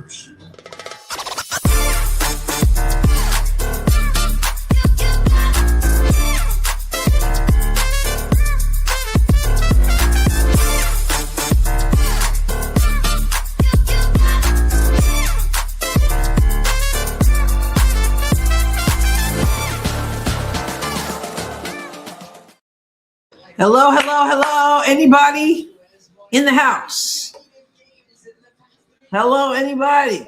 Cougars. Hello, hello, hello. Anybody in the house? Hello, anybody?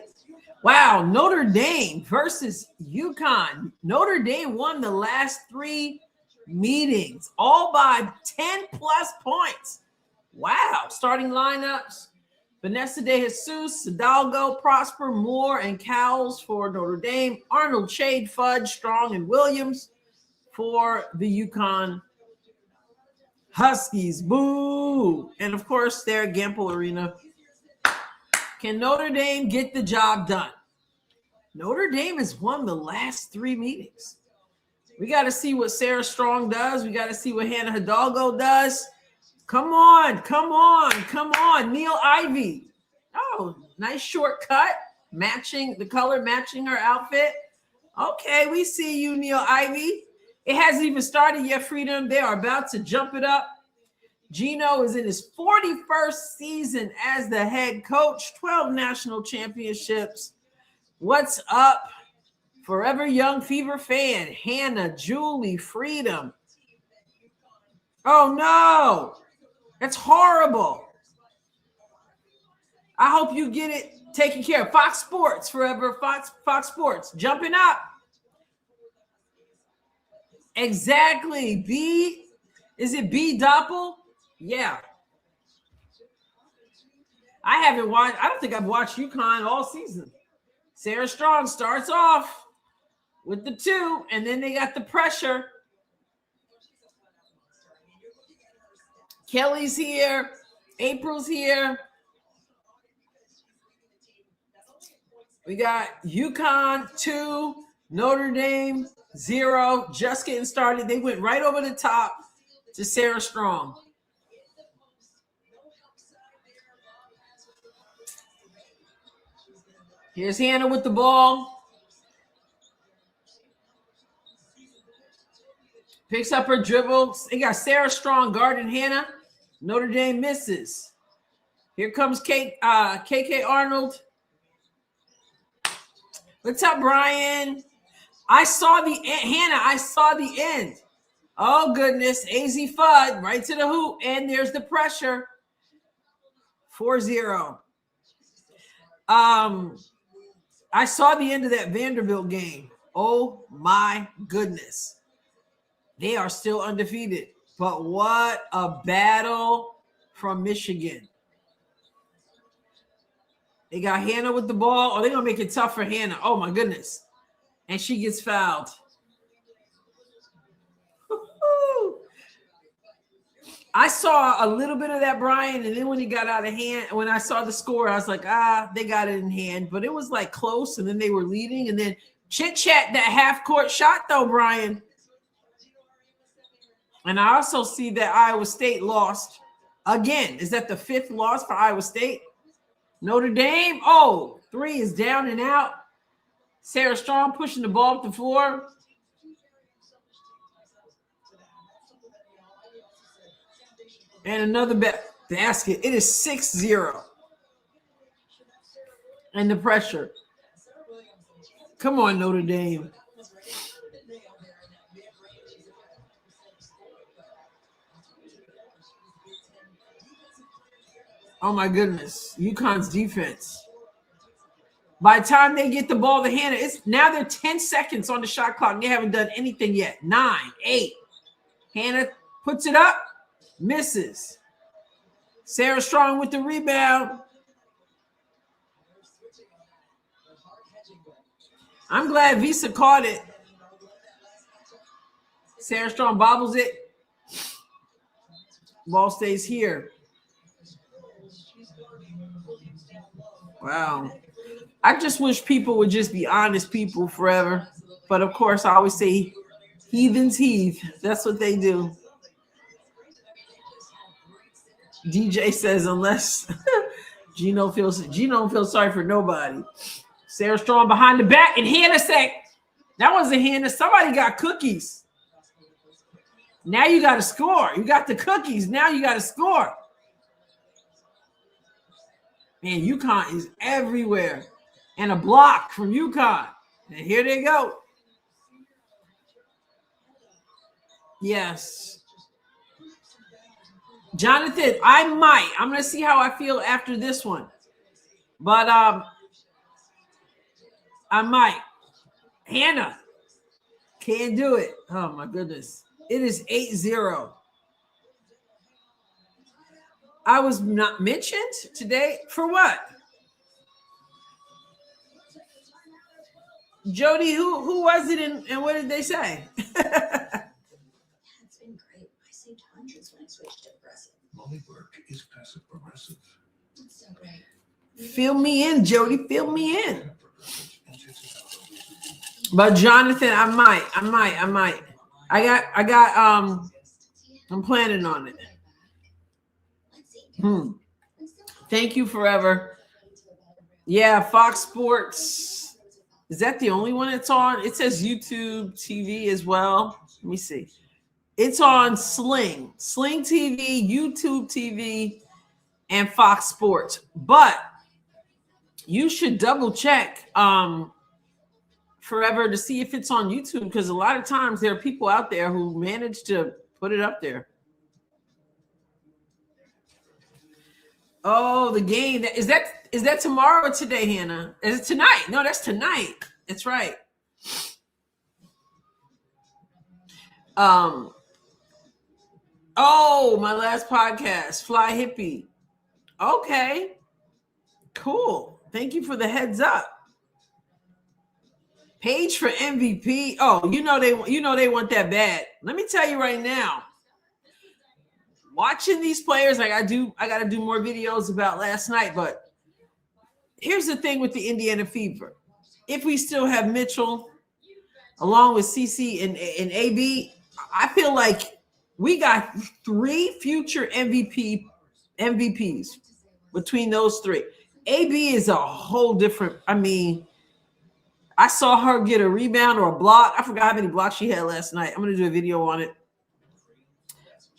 Wow, Notre Dame versus UConn. Notre Dame won the last 3 meetings, all by 10 plus points. Wow, starting lineups. Vanessa De Jesus, Hidalgo, Prosper, Moore, and Cowles for Notre Dame. Arnold, Shade, Fudge, Strong, and Williams for the UConn Huskies. Boo! And of course, they're at Gamble Arena. Can Notre Dame get the job done? Notre Dame has won the last 3 meetings. We got to see what Sarah Strong does. We got to see what Hannah Hidalgo does. Come on, come on, come on. Neil Ivy. Oh, nice short cut. Matching the color, matching her outfit. Okay, we see you, Neil Ivy. It hasn't even started yet, Freedom. They are about to jump it up. Gino is in his 41st season as the head coach, 12 national championships. What's up? Forever Young Fever fan, Hannah, Julie, Freedom. Oh, no. That's horrible. I hope you get it taken care of. Fox Sports, forever Fox Sports, jumping up. Exactly. B, is it B Doppel? Yeah. I haven't watched, I don't think I've watched UConn all season. Sarah Strong starts off with the 2, and then they got the pressure. Kelly's here. April's here. We got UConn 2, Notre Dame 0. Just getting started. They went right over the top to Sarah Strong. Here's Hannah with the ball. Picks up her dribble. They got Sarah Strong guarding Hannah. Notre Dame misses. Here comes KK Arnold. What's up, Brian? I saw the end. Hannah, I saw the end. Oh, goodness. AZ Fudd right to the hoop. And there's the pressure. 4-0. I saw the end of that Vanderbilt game. Oh, my goodness. They are still undefeated. But what a battle from Michigan. They got Hannah with the ball. Oh, they're going to make it tough for Hannah. Oh, my goodness. And she gets fouled. I saw a little bit of that, Brian, and then when he got out of hand, when I saw the score, I was like, they got it in hand. But it was like close, and then they were leading. And then chit-chat, that half-court shot, though, Brian. And I also see that Iowa State lost again. Is that the 5th loss for Iowa State? Notre Dame, 3 is down and out. Sarah Strong pushing the ball up the floor. And another basket. It is 6-0. And the pressure. Come on, Notre Dame. Oh, my goodness. UConn's defense. By the time they get the ball to Hannah, now they're 10 seconds on the shot clock. And they haven't done anything yet. 9, 8. Hannah puts it up. Misses. Sarah Strong with the rebound. I'm glad Visa caught it. Sarah Strong bobbles it. Ball stays here. Wow. I just wish people would just be honest people forever. But of course, I always say heathens heathe. That's what they do. DJ says, unless Gino don't feel sorry for nobody. Sarah Strong behind the back, and Hannah said, that wasn't Hannah. Somebody got cookies. Now you got to score. You got the cookies. Now you got to score. Man, UConn is everywhere. And a block from UConn. And here they go. Yes. Jonathan, I'm going to see how I feel after this one. But I might. Hannah can't do it. Oh, my goodness. It is 8-0. I was not mentioned today. For what? Jody, who was it and what did they say? It's been great. I saved hundreds when I switched to progressive. Molly work is passive progressive. That's so great. Fill me in, Jody. Fill me in. But Jonathan, I might. I'm planning on it. Thank you forever. Yeah, Fox Sports. Is that the only one it's on? It says YouTube TV as well. Let me see. It's on Sling TV, YouTube TV, and Fox Sports. But you should double check forever to see if it's on YouTube, because a lot of times there are people out there who manage to put it up there. Oh, the game. Is that tomorrow or today, Hannah? Is it tonight? No, that's tonight. That's right. Oh, my last podcast, Fly Hippie. Okay. Cool. Thank you for the heads up. Page for MVP. Oh, you know they want that bad. Let me tell you right now. Watching these players, like I got to do more videos about last night. But here's the thing with the Indiana Fever: if we still have Mitchell, along with CC and AB, I feel like we got 3 future MVPs between those 3. AB is a whole different. I mean, I saw her get a rebound or a block. I forgot how many blocks she had last night. I'm going to do a video on it.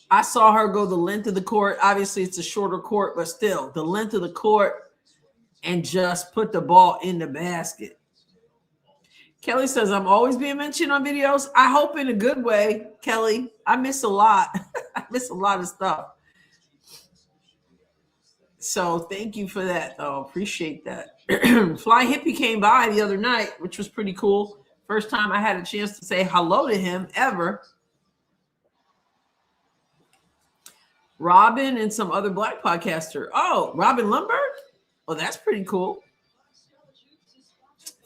I saw her go the length of the court. Obviously, it's a shorter court, but still the length of the court and just put the ball in the basket. Kelly says, I'm always being mentioned on videos. I hope in a good way, Kelly. I miss a lot. I miss a lot of stuff. So thank you for that, though. Appreciate that. Fly Hippie came by the other night, which was pretty cool. First time I had a chance to say hello to him ever. Robin and some other black podcaster. Oh, Robin Lundberg? Oh, that's pretty cool.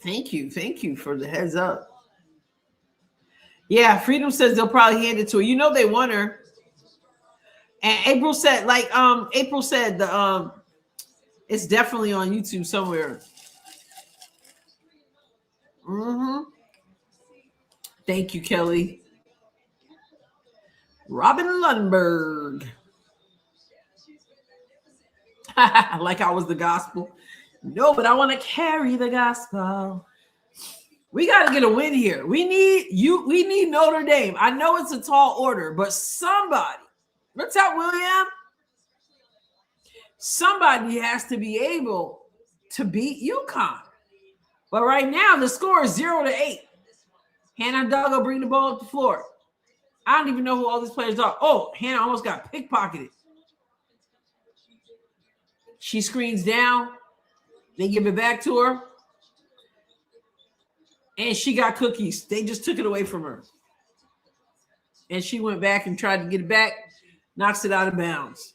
Thank you. Thank you for the heads up. Yeah, Freedom says they'll probably hand it to her. You know they want her. And April said, it's definitely on YouTube somewhere. Thank you, Kelly. Robin Lundberg. Like I was the gospel. No, but I want to carry the gospel. We got to get a win here. We need Notre Dame. I know it's a tall order, but somebody, what's up, William? Somebody has to be able to beat UConn. But right now, the score is 0-8. Hannah Duggo bring the ball up the floor. I don't even know who all these players are. Oh, Hannah almost got pickpocketed. She screens down. They give it back to her. And she got cookies. They just took it away from her. And she went back and tried to get it back. Knocks it out of bounds.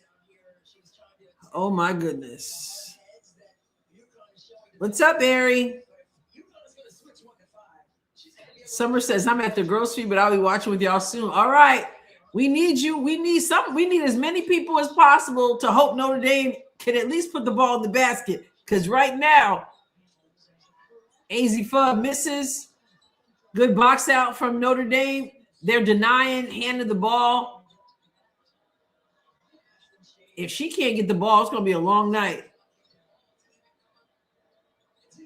Oh, my goodness. What's up, Barry? Summer says, I'm at the grocery, but I'll be watching with y'all soon. All right. We need you. We need as many people as possible to hope Notre Dame can at least put the ball in the basket. Because right now, AZ Fudd misses. Good box out from Notre Dame. They're denying Hannah the ball. If she can't get the ball, it's going to be a long night.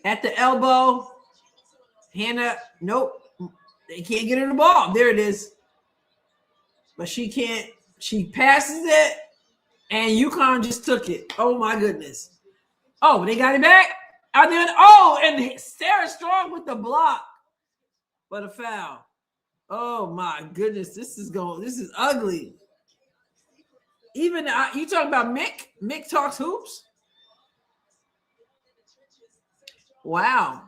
At the elbow. Hannah, nope. They can't get her the ball. There it is. But she can't. She passes it, and UConn just took it. Oh, my goodness. Oh, they got it back? And Sarah Strong with the block. But a foul. Oh, my goodness. This is ugly. Even, you talking about Mick? Mick talks hoops? Wow.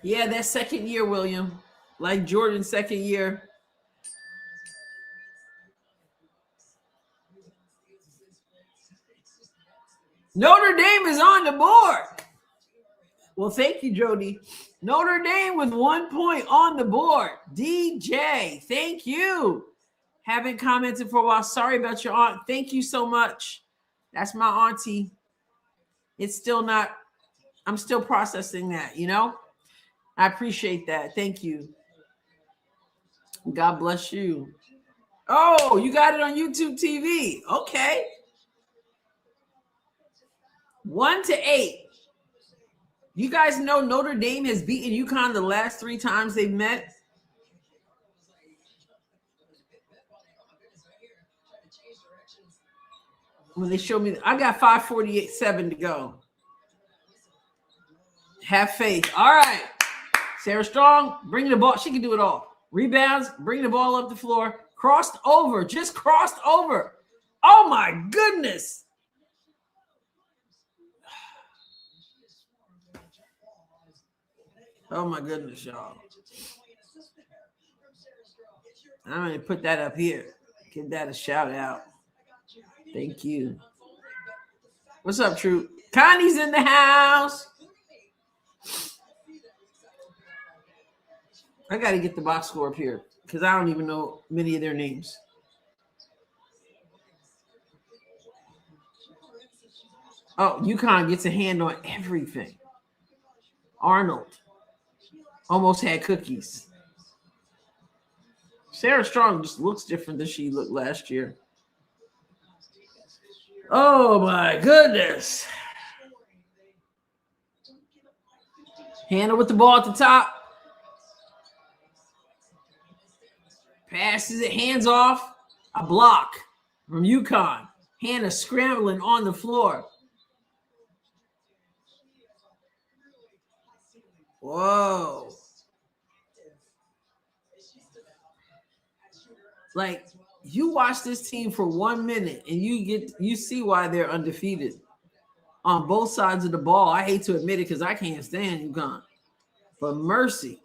Yeah, that second year, William. Like Jordan's second year. Notre Dame is on the board. Well, thank you, Jody. Notre Dame with 1 point on the board. DJ, thank you. Haven't commented for a while. Sorry about your aunt. Thank you so much. That's my auntie. It's still not, I'm still processing that, you know? I appreciate that. Thank you. God bless you. Oh, you got it on YouTube TV. Okay. 1-8. You guys know Notre Dame has beaten UConn the last 3 times they've met. When they show me, I got 5:48.7 to go. Have faith. All right. Sarah Strong, bring the ball. She can do it all. Rebounds, bring the ball up the floor. Crossed over. Just crossed over. Oh, my goodness. Oh, my goodness, y'all. I'm going to put that up here. Give that a shout out. Thank you. What's up, Troop? Connie's in the house. I got to get the box score up here because I don't even know many of their names. Oh, UConn gets a hand on everything. Arnold almost had cookies. Sarah Strong just looks different than she looked last year. Oh, my goodness. Hannah with the ball at the top. Passes it, hands off. A block from UConn. Hannah scrambling on the floor. Whoa. Like, you watch this team for 1 minute and you see why they're undefeated on both sides of the ball. I hate to admit it because I can't stand UConn. But mercy.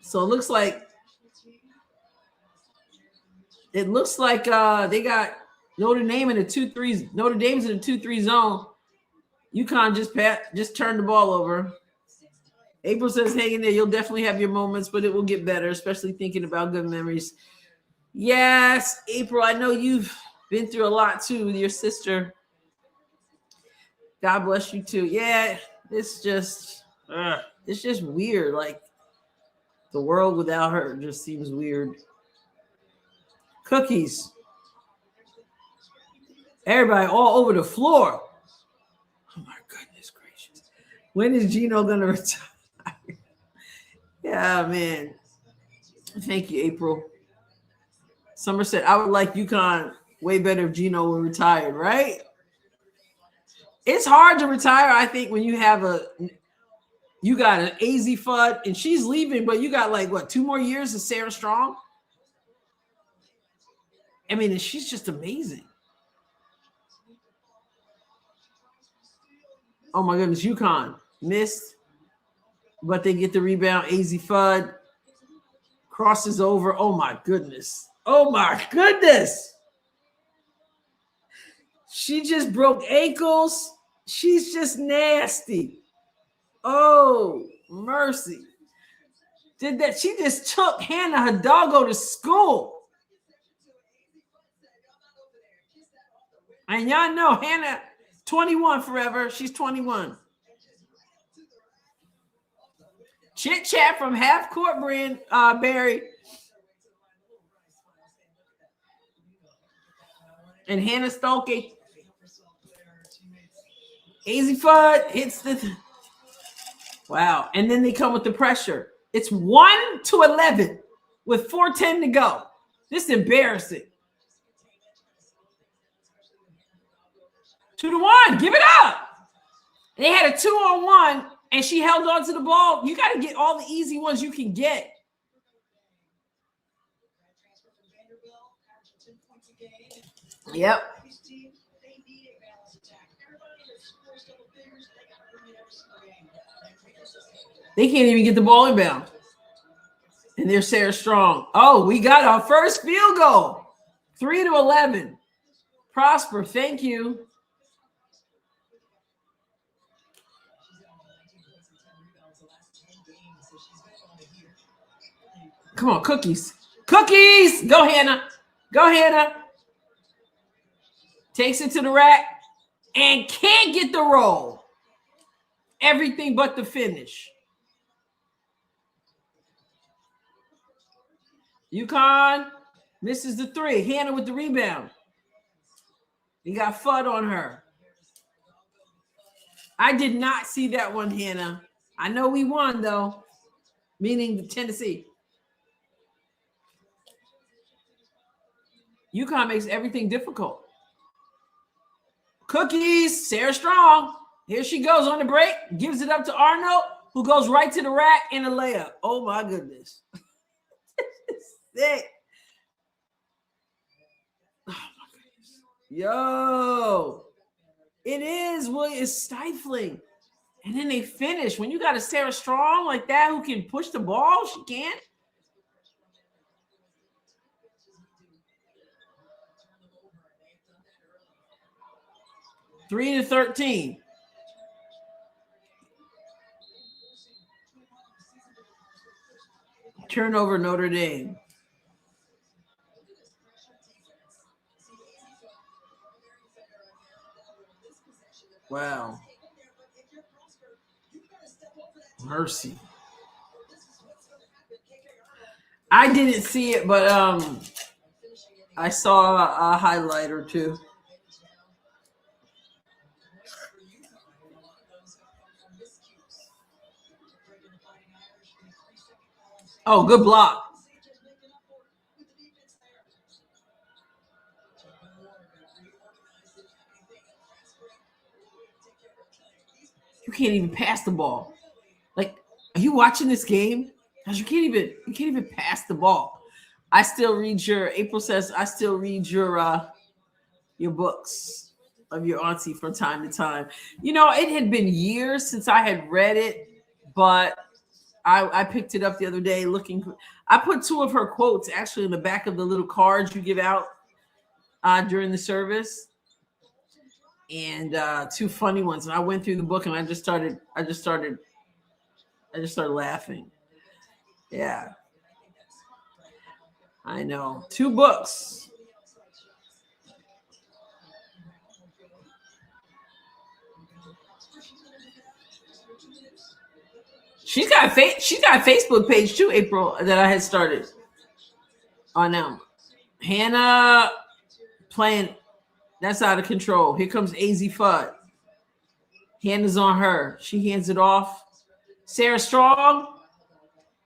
So it looks like they got Notre Dame in a 2-3. Notre Dame's in a 2-3 zone. UConn just turned the ball over. April says, hang in there. You'll definitely have your moments, but it will get better, especially thinking about good memories. Yes, April, I know you've been through a lot too with your sister. God bless you too. Yeah, it's just weird. Like, the world without her just seems weird. Cookies. Everybody all over the floor. Oh, my goodness gracious. When is Gino going to retire? Yeah, man. Thank you, April. Summer said, I would like UConn way better if Gino were retired, right? It's hard to retire, I think, when you got an AZ Fudd and she's leaving, but you got 2 more years of Sarah Strong. I mean, and she's just amazing. Oh my goodness, UConn missed, but they get the rebound. AZ Fudd crosses over. Oh my goodness. Oh my goodness. She just broke ankles. She's just nasty. Oh, mercy. She just took Hannah Hidalgo to school. And y'all know Hannah, 21 forever. She's 21. Chit chat from Half Court Brand, Barry. And Hannah Stolke. Easy Fudd hits the. Wow. And then they come with the pressure. It's 1-11 with 4:10 to go. This is embarrassing. 2-1. Give it up. They had a 2-on-1, and she held on to the ball. You got to get all the easy ones you can get. Yep. They can't even get the ball inbound. And there's Sarah Strong. Oh, we got our first field goal. 3-11. Prosper, thank you. Come on, cookies. Cookies! Go, Hannah. Go, Hannah. Takes it to the rack and can't get the roll. Everything but the finish. UConn misses the three. Hannah with the rebound. You got Fudd on her. I did not see that one, Hannah. I know we won, though, meaning Tennessee. UConn makes everything difficult. Cookies, Sarah Strong. Here she goes on the break. Gives it up to Arnold, who goes right to the rack in a layup. Oh, my goodness. Sick. Oh, my goodness. Yo. It is. Well, it's stifling. And then they finish. When you got a Sarah Strong like that who can push the ball, she can't. Three to 13. Turnover Notre Dame. Wow. Mercy. I didn't see it, but I saw a highlight or two. Oh, good block. You can't even pass the ball. Like, are you watching this game? Because you can't even pass the ball. I still read April says I still read your books of your auntie from time to time. You know, it had been years since I had read it, but I picked it up the other day I put two of her quotes actually in the back of the little cards you give out during the service. And two funny ones. And I went through the book and I just started laughing. Yeah. I know. 2 books. She's got a Facebook page too, April, that I had started on them. Hannah playing. That's out of control. Here comes AZ Fudd. Hannah's on her. She hands it off. Sarah Strong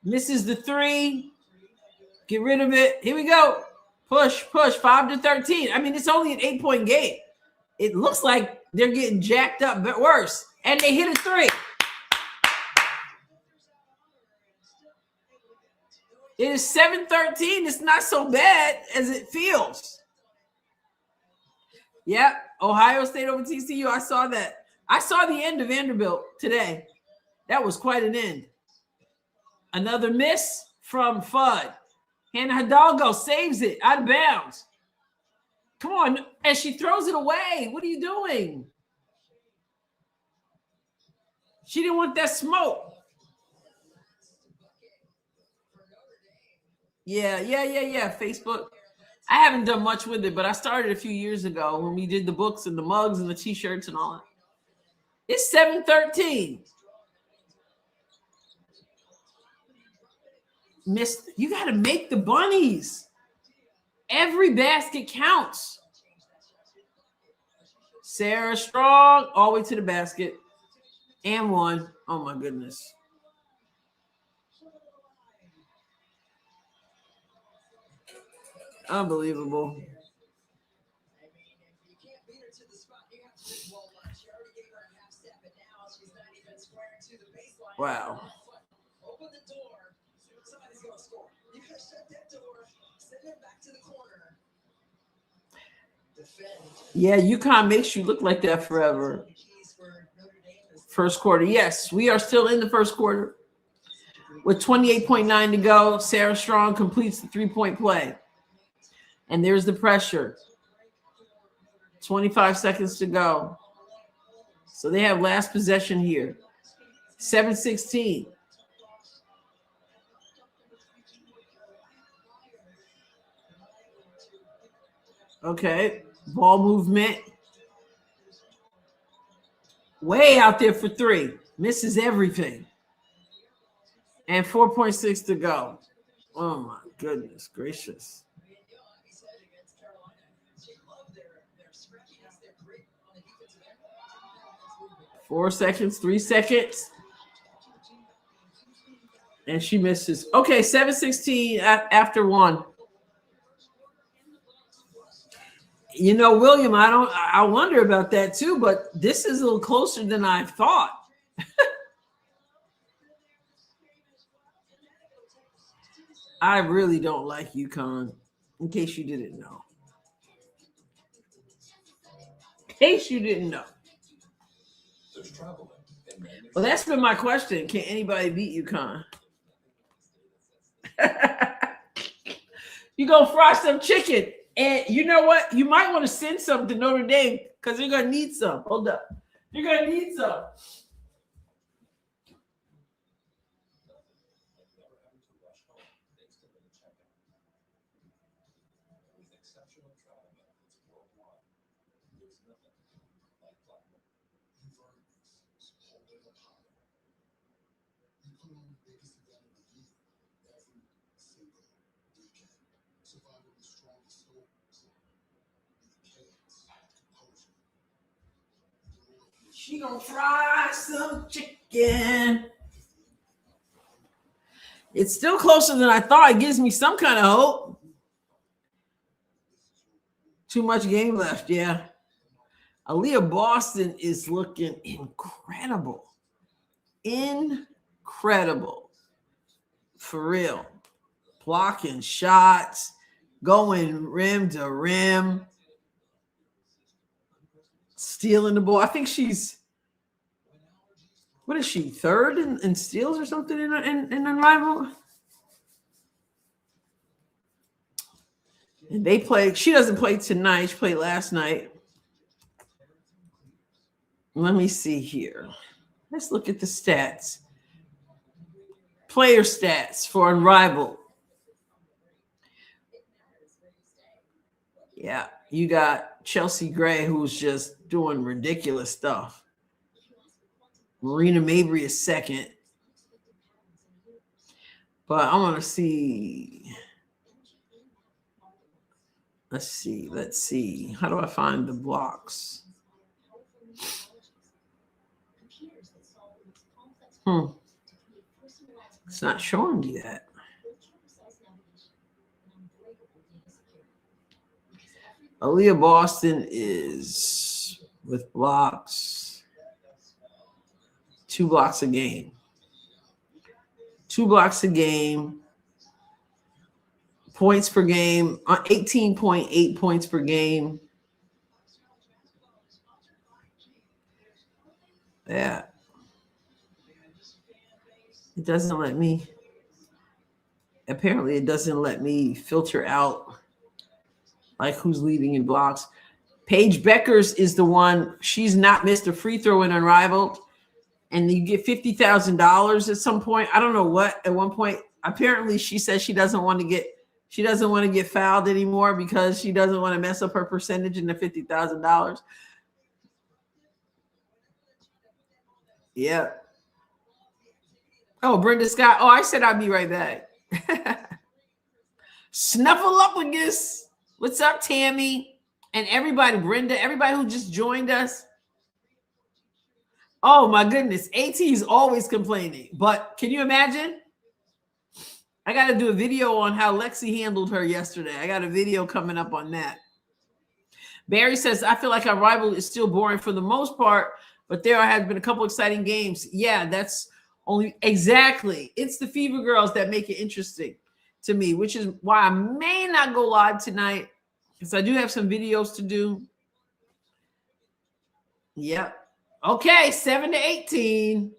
misses the 3. Get rid of it. Here we go. Push. 5 to 13. I mean, it's only an 8-point game. It looks like they're getting jacked up, but worse. And they hit a 3. It is 7-13. It's not so bad as it feels. Yep. Ohio State over TCU. I saw that. I saw the end of Vanderbilt today. That was quite an end. Another miss from Fudd. Hannah Hidalgo saves it out of bounds. Come on. And she throws it away. What are you doing? She didn't want that smoke. Yeah. Facebook. I haven't done much with it, but I started a few years ago when we did the books and the mugs and the T-shirts and all that. It's 7-13. You got to make the bunnies. Every basket counts. Sarah Strong all the way to the basket and one. Oh my goodness. Unbelievable. Wow. Open the door. Somebody's gonna score. You gotta shut that door. Send it back to the corner. Defend. Yeah, UConn makes you look like that forever. First quarter. Yes, we are still in the first quarter. With 28.9 to go, Sarah Strong completes the three-point play. And there's the pressure. 25 seconds to go. So they have last possession here. 7-16. Okay, ball movement. Way out there for three. Misses everything. And 4.6 to go. Oh my goodness gracious. 4 seconds, 3 seconds. And she misses. Okay, 7-16 after one. You know, William, I wonder about that too, but this is a little closer than I thought. I really don't like UConn, in case you didn't know. In case you didn't know. Well, that's been my question. Can anybody beat UConn? You go fry some chicken. And you know what? You might want to send some to Notre Dame because you're going to need some. Hold up. You're going to need some. She gonna fry some chicken. It's still closer than I thought. It gives me some kind of hope. Too much game left, yeah. Aaliyah Boston is looking incredible. Incredible. For real. Blocking shots, going rim to rim. Stealing the ball. I think she's, what is she, third in steals or something in Unrivaled? And they play, she doesn't play tonight. She played last night. Let me see here. Let's look at the stats. Player stats for Unrivaled. Yeah, you got Chelsea Gray, who's just doing ridiculous stuff. Marina Mabry is second. But I want to see. Let's see. How do I find the blocks? It's not showing me that. Aaliyah Boston is with blocks, 2 blocks a game. 2 blocks a game. Points per game, 18.8 points per game. Yeah. It doesn't let me. Apparently, it doesn't let me filter out like who's leading in blocks. Paige Beckers is the one. She's not missed a free throw in Unrivaled. And you get $50,000 at some point. I don't know what. At one point, apparently she says she doesn't want to get fouled anymore because she doesn't want to mess up her percentage in the $50,000. Yeah. Oh, Brenda Scott. Oh, I said I'd be right back. Snuffleupagus. What's up, Tammy? And everybody, Brenda, everybody who just joined us. Oh my goodness, AT is always complaining. But can you imagine? I got to do a video on how Lexi handled her yesterday. I got a video coming up on that. Barry says, I feel like our rival is still boring for the most part, but there have been a couple exciting games. Yeah, that's only exactly. It's the Fever Girls that make it interesting to me, which is why I may not go live tonight because I do have some videos to do. Yep. Okay, 7-18.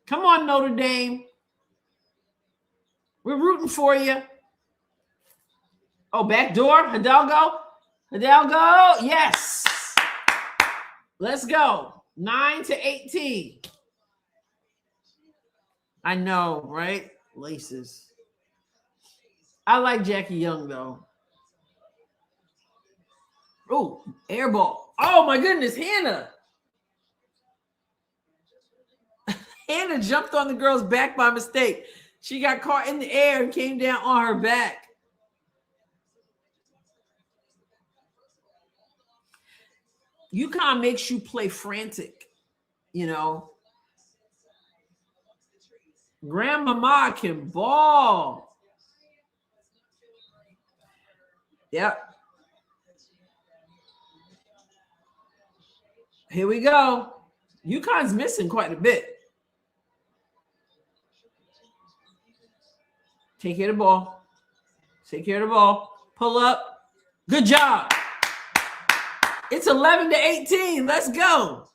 Come on, Notre Dame. We're rooting for you. Oh, back door, Hidalgo. Hidalgo, yes. Let's go. 9-18. I know, right? Laces. I like Jackie Young, though. Oh, air ball. Oh, my goodness, Hannah. Hannah jumped on the girl's back by mistake. She got caught in the air and came down on her back. UConn makes you play frantic, you know. Grandmama can ball. Yep. Here we go. UConn's missing quite a bit. Take care of the ball. Take care of the ball. Pull up. Good job. It's 11-18. Let's go.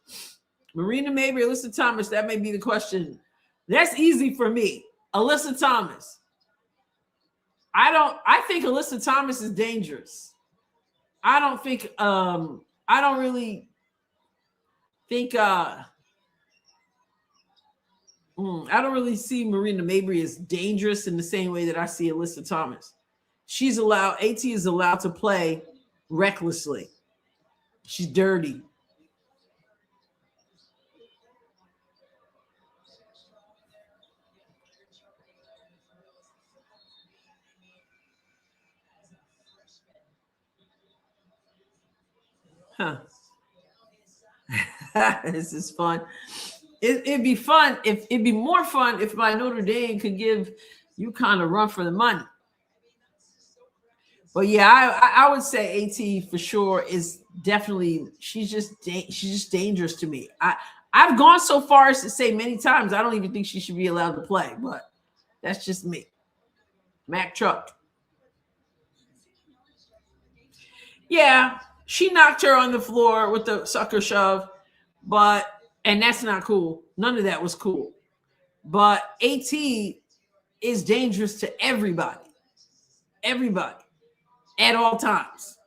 Marina Mabry, Alyssa Thomas. That may be the question. That's easy for me. Alyssa Thomas. I think Alyssa Thomas is dangerous. I don't really think I don't really see Marina Mabry as dangerous in the same way that I see Alyssa Thomas. AT is allowed to play recklessly. She's dirty. Huh. This is fun. It'd be fun if it'd be more fun if my Notre Dame could give UConn a run for the money. But yeah, I would say AT for sure is definitely she's just dangerous to me. I've gone so far as to say many times I don't even think she should be allowed to play, but that's just me. Mac Truck. Yeah, she knocked her on the floor with the sucker shove, and that's not cool. None of that was cool. But AT is dangerous to everybody. Everybody. At all times.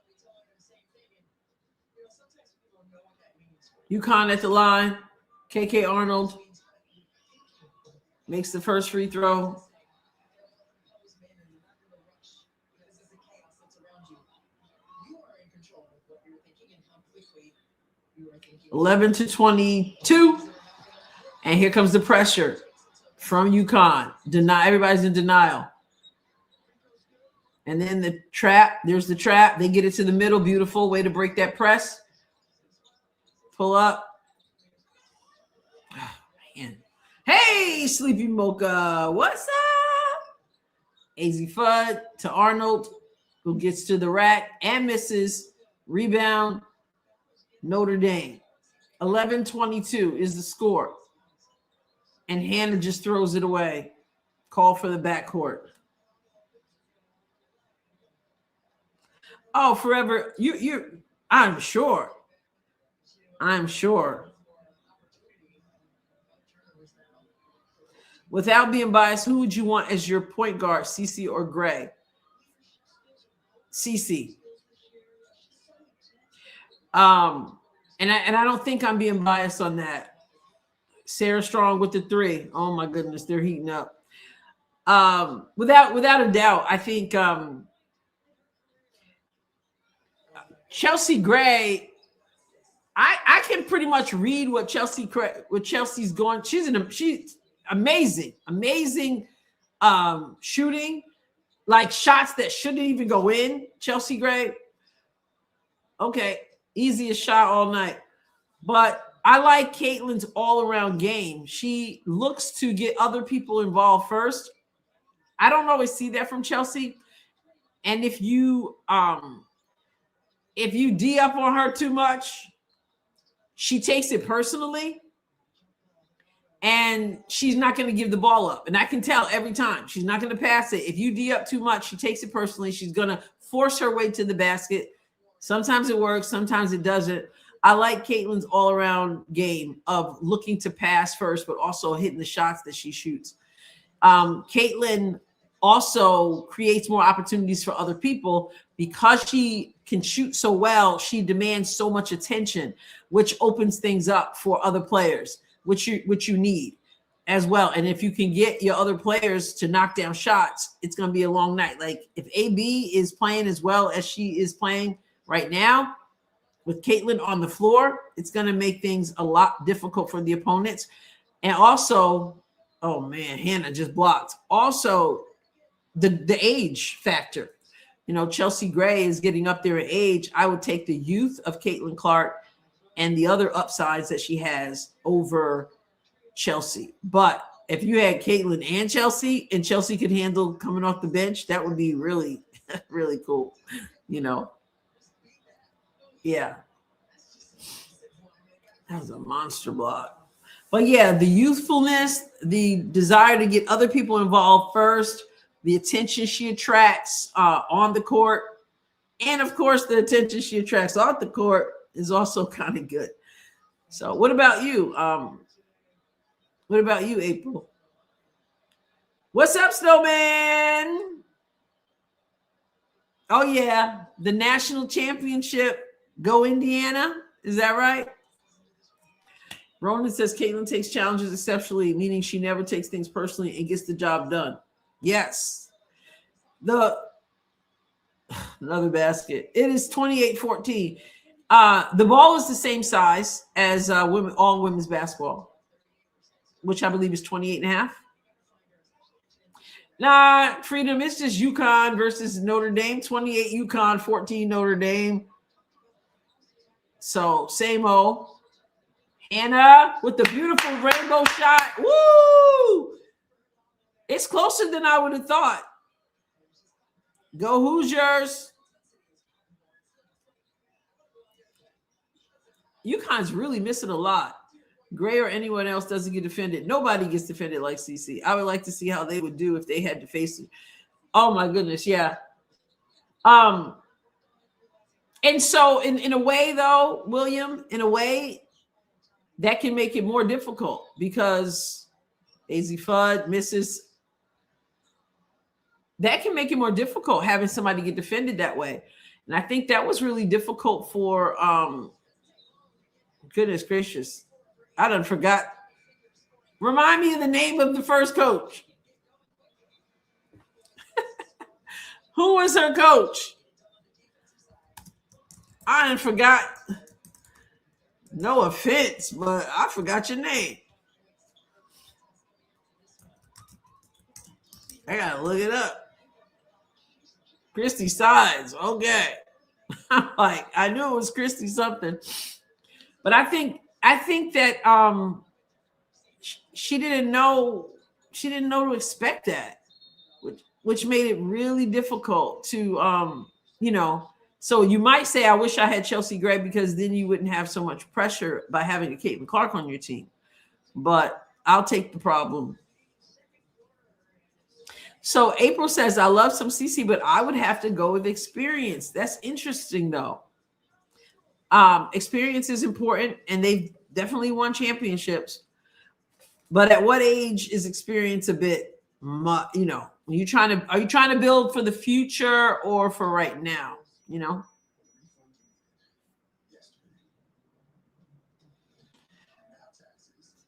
UConn at the line. KK Arnold makes the first free throw. You are in control of what you're thinking and how quickly you are thinking. 11-22. And here comes the pressure from UConn. Everybody's in denial. And then the trap. There's the trap. They get it to the middle. Beautiful way to break that press. Pull up. Oh, man. Hey, Sleepy Mocha. What's up? AZ Fudd to Arnold, who gets to the rack and misses. Rebound. Notre Dame. 11-22 is the score. And Hannah just throws it away. Call for the backcourt. Oh, forever. I'm sure. Without being biased, who would you want as your point guard, CeCe or Gray? CeCe. And I don't think I'm being biased on that. Sarah Strong with the 3. Oh my goodness, they're heating up. Without a doubt, I think Chelsea Gray. I can pretty much read what Chelsea's going. She's amazing shooting, like shots that shouldn't even go in. Chelsea Gray. Okay, easiest shot all night. But I like Caitlin's all-around game. She looks to get other people involved first. I don't always see that from Chelsea. And if you D up on her too much, she takes it personally. And she's not going to give the ball up. And I can tell every time. She's not going to pass it. If you D up too much, she takes it personally. She's going to force her way to the basket. Sometimes it works. Sometimes it doesn't. I like Caitlin's all-around game of looking to pass first, but also hitting the shots that she shoots. Caitlin also creates more opportunities for other people because she can shoot so well. She demands so much attention, which opens things up for other players, which you need as well. And if you can get your other players to knock down shots, it's going to be a long night. Like if AB is playing as well as she is playing right now with Caitlin on the floor, it's going to make things a lot difficult for the opponents. And also, oh man, Hannah just blocked. Also, the age factor. You know, Chelsea Gray is getting up there in age. I would take the youth of Caitlin Clark and the other upsides that she has over Chelsea. But if you had Caitlin and Chelsea could handle coming off the bench, that would be really, really cool. You know? Yeah. That was a monster block. But yeah, the youthfulness, the desire to get other people involved first, the attention she attracts on the court, and of course, the attention she attracts off the court is also kind of good. So what about you? What about you, April? What's up, Snowman? Oh, yeah. The national championship. Go Indiana. Is that right? Ronan says Caitlin takes challenges exceptionally, meaning she never takes things personally and gets the job done. Yes. Another basket. It is 28-14. The ball is the same size as all women's basketball, which I believe is 28.5. Nah, Freedom, it's just UConn versus Notre Dame. 28 UConn, 14 Notre Dame. So same old. Hannah with the beautiful rainbow shot. Woo! It's closer than I would have thought. Go Hoosiers. UConn's really missing a lot. Gray or anyone else doesn't get defended. Nobody gets defended like CC. I would like to see how they would do if they had to face it. Oh my goodness, yeah. And so in a way, though, William, in a way, that can make it more difficult because AZ Fudd misses. That can make it more difficult having somebody get defended that way. And I think that was really difficult for goodness gracious. I done forgot. Remind me of the name of the first coach. Who was her coach? I done forgot. No offense, but I forgot your name. I gotta look it up. Christy Sides. Okay. I'm like, I knew it was Christy something. But I think that she didn't know to expect that, which made it really difficult to so you might say, I wish I had Chelsea Gray because then you wouldn't have so much pressure by having a Caitlin Clark on your team. But I'll take the problem. So April says, I love some CC, but I would have to go with experience. That's interesting, though. Experience is important, and they've definitely won championships. But at what age is experience a bit, are you trying to build for the future or for right now?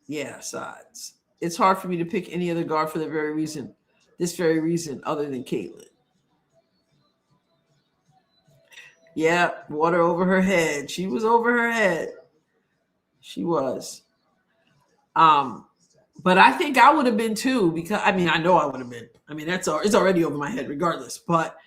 Yeah, sides. It's hard for me to pick any other guard for this very reason, other than Caitlin. Yeah, water over her head. She was over her head. She was. But I think I would have been too, because I know I would have been. It's already over my head regardless. But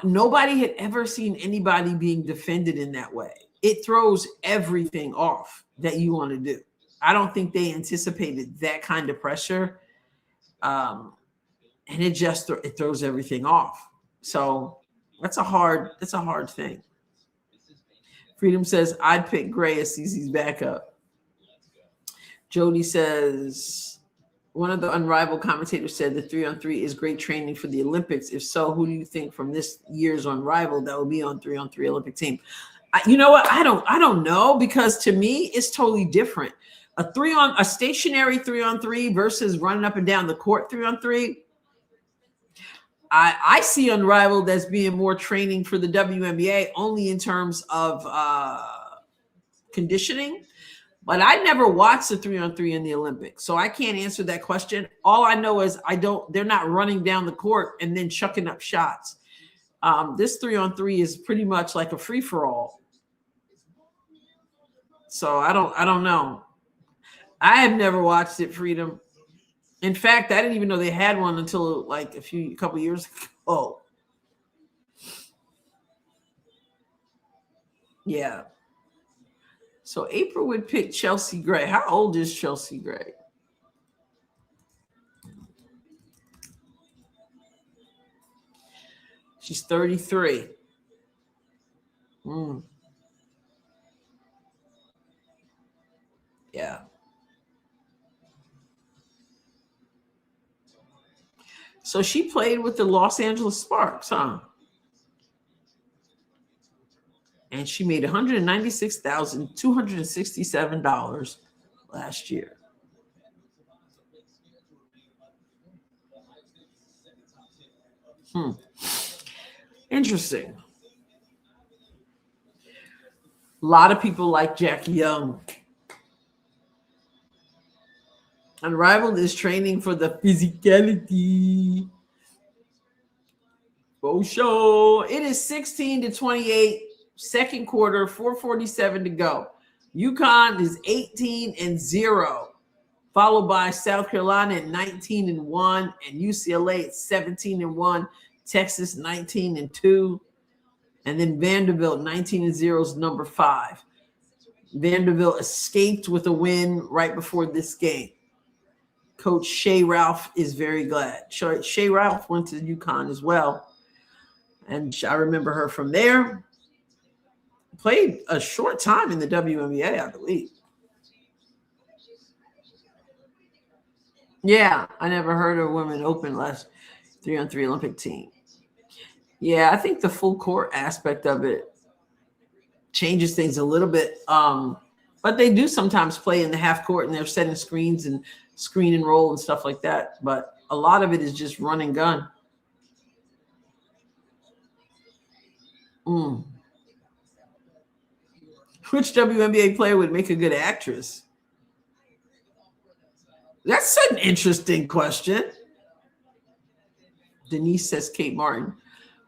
Nobody had ever seen anybody being defended in that way. It throws everything off that you want to do. I don't think they anticipated that kind of pressure. And it throws everything off. So that's a hard thing. Freedom says, I'd pick Gray as CeCe's backup. Jody says, one of the Unrivaled commentators said the 3-on-3 is great training for the Olympics. If so, who do you think from this year's Unrivaled that will be on 3-on-3 Olympic team? You know what? I don't know, because to me it's totally different. A stationary 3-on-3 versus running up and down the court 3-on-3. I see Unrivaled as being more training for the WNBA, only in terms of conditioning. But I never watched the 3-on-3 in the Olympics, so I can't answer that question. All I know is they're not running down the court and then chucking up shots. This 3-on-3 is pretty much like a free-for-all. So I don't know. I have never watched it, Freedom. In fact, I didn't even know they had one until like a couple years ago. Yeah. So April would pick Chelsea Gray. How old is Chelsea Gray? She's 33. Yeah. So she played with the Los Angeles Sparks, huh? And she made $196,267 last year. Interesting. A lot of people like Jackie Young. Unrivaled is training for the physicality. Show. It is 16-28, second quarter, 4:47 to go. UConn is 18-0, followed by South Carolina at 19-1, and UCLA at 17-1, Texas 19-2, and then Vanderbilt 19-0 is number 5. Vanderbilt escaped with a win right before this game. Coach Shea Ralph is very glad. Shea Ralph went to UConn as well, and I remember her from there. Played a short time in the WNBA, I believe. Yeah, I never heard of women open last 3-on-3 Olympic team. Yeah, I think the full court aspect of it changes things a little bit. But they do sometimes play in the half court and they're setting screens and screen and roll and stuff like that. But a lot of it is just run and gun. Which WNBA player would make a good actress? That's an interesting question. Denise says Kate Martin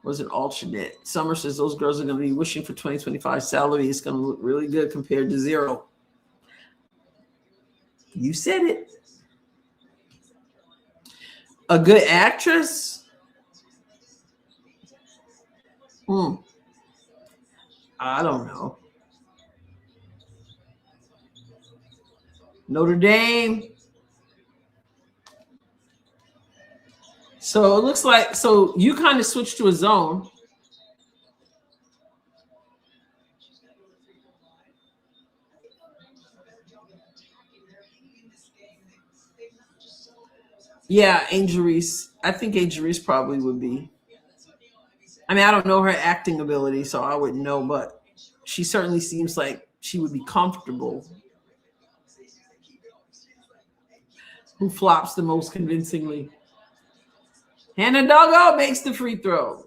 was an alternate. Summer says those girls are going to be wishing for 2025 salary. It's going to look really good compared to zero. You said it. A good actress? I don't know. Notre Dame. So it looks like, you kind of switched to a zone. Yeah, Angel Reese. I think Angel Reese probably would be. I mean, I don't know her acting ability, so I wouldn't know, but she certainly seems like she would be comfortable. Who flops the most convincingly? Hannah Doggo makes the free throw.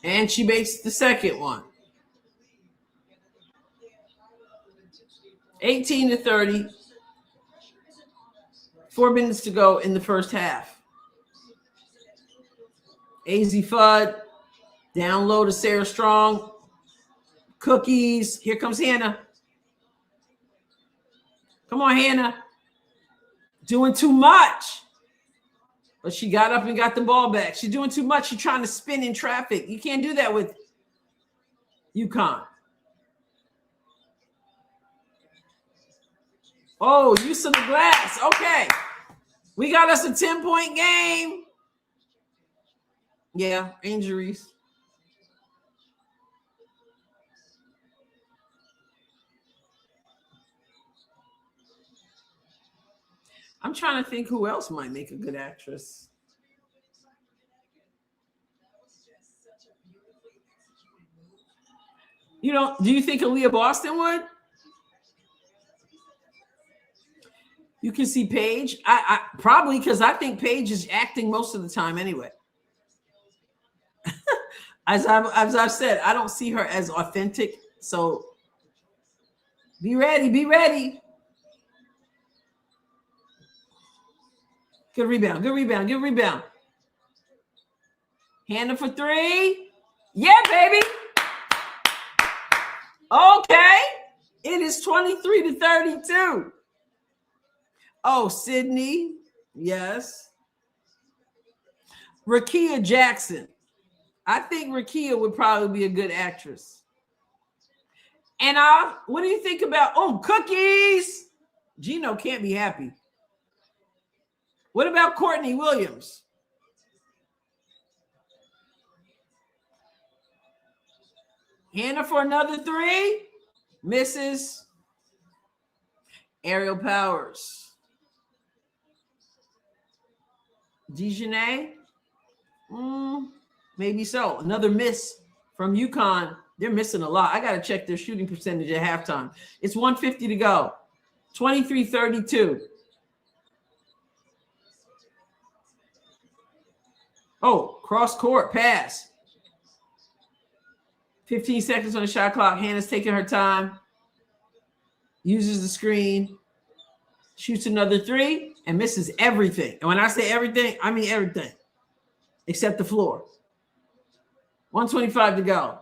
And she makes the second one. 18-30. 4 minutes to go in the first half. AZ Fudd. Down low to Sarah Strong. Cookies. Here comes Hannah. Come on, Hannah. Doing too much. But she got up and got the ball back. She's doing too much. She's trying to spin in traffic. You can't do that with UConn. Oh, use of the glass. Okay. We got us a 10-point game. Yeah, injuries. I'm trying to think who else might make a good actress. You know, do you think Aaliyah Boston would? You can see Paige. I probably, because I think Paige is acting most of the time anyway. As I've said, I don't see her as authentic. So be ready. Be ready. Good rebound. Good rebound. Good rebound. Hannah for three. Yeah, baby. Okay. It is 23-32. Oh, Sydney. Yes. Rakia Jackson. I think Rakia would probably be a good actress. And what do you think about, Cookies? Gino can't be happy. What about Courtney Williams? Hannah for another three. Misses. Aerial Powers. Dejanay? Maybe so. Another miss from UConn. They're missing a lot. I got to check their shooting percentage at halftime. It's 1:50 to go. 23-32. Oh, cross court pass. 15 seconds on the shot clock. Hannah's taking her time. Uses the screen. Shoots another three and misses everything. And when I say everything, I mean everything except the floor. 1:25 to go.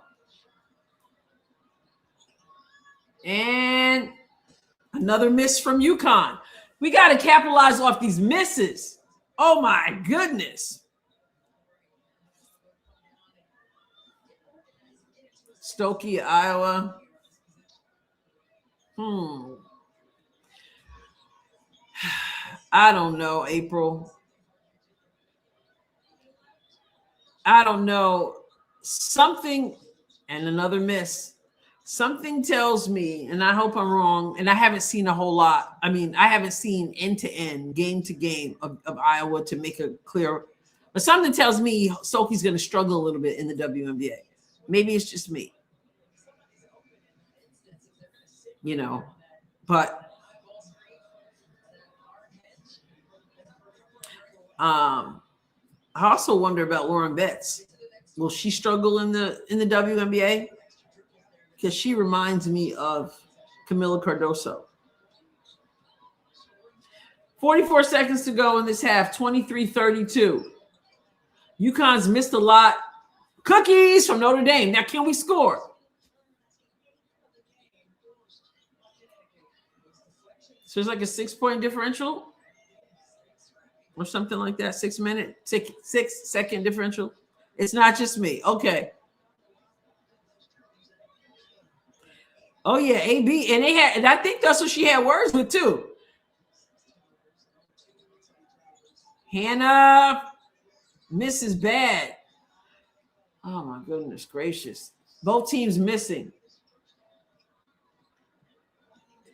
And another miss from UConn. We got to capitalize off these misses. Oh, my goodness. Stokey, Iowa. I don't know, April. I don't know. Something, and another miss. Something tells me, and I hope I'm wrong, and I haven't seen a whole lot. I mean, I haven't seen end-to-end, game-to-game of Iowa to make a clear, but something tells me Stokey's going to struggle a little bit in the WNBA. Maybe it's just me. You know, but I also wonder about Lauren Betts. Will she struggle in the WNBA? Because she reminds me of Camila Cardoso. 44 seconds to go in this half, 23-32. UConn's missed a lot. Cookies from Notre Dame. Now, can we score? So there's like a 6-point differential or something like that. 6 second differential. It's not just me. Okay. Oh yeah, AB, and I think that's what she had words with too. Hannah misses bad. Oh my goodness gracious. Both teams missing.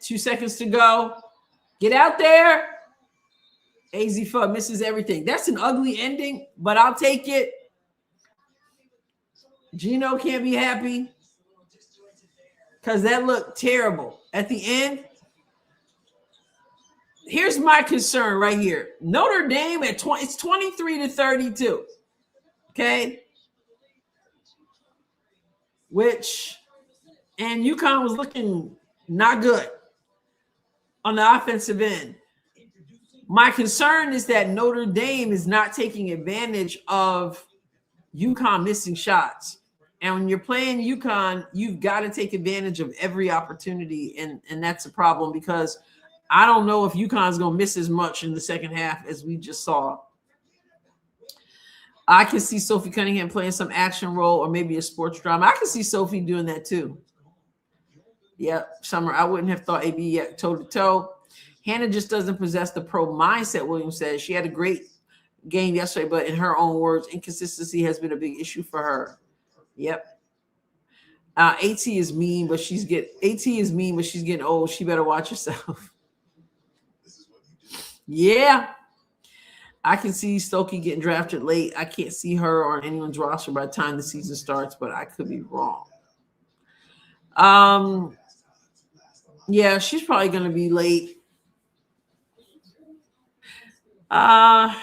2 seconds to go. Get out there. AZ Fudd misses everything. That's an ugly ending, but I'll take it. Gino can't be happy because that looked terrible. At the end, here's my concern right here. Notre Dame at 20, it's 23-32. Okay. And UConn was looking not good on the offensive end. My concern is that Notre Dame is not taking advantage of UConn missing shots. And when you're playing UConn, you've got to take advantage of every opportunity. And that's a problem because I don't know if UConn's going to miss as much in the second half as we just saw. I can see Sophie Cunningham playing some action role or maybe a sports drama. I can see Sophie doing that too. Yep, Summer. I wouldn't have thought AB yet toe to toe. Hannah just doesn't possess the pro mindset, Williams says. She had a great game yesterday, but in her own words, inconsistency has been a big issue for her. Yep. AT is mean, but she's getting old. She better watch herself. Yeah. I can see Stokey getting drafted late. I can't see her on anyone's roster by the time the season starts, but I could be wrong. Yeah, she's probably going to be late. I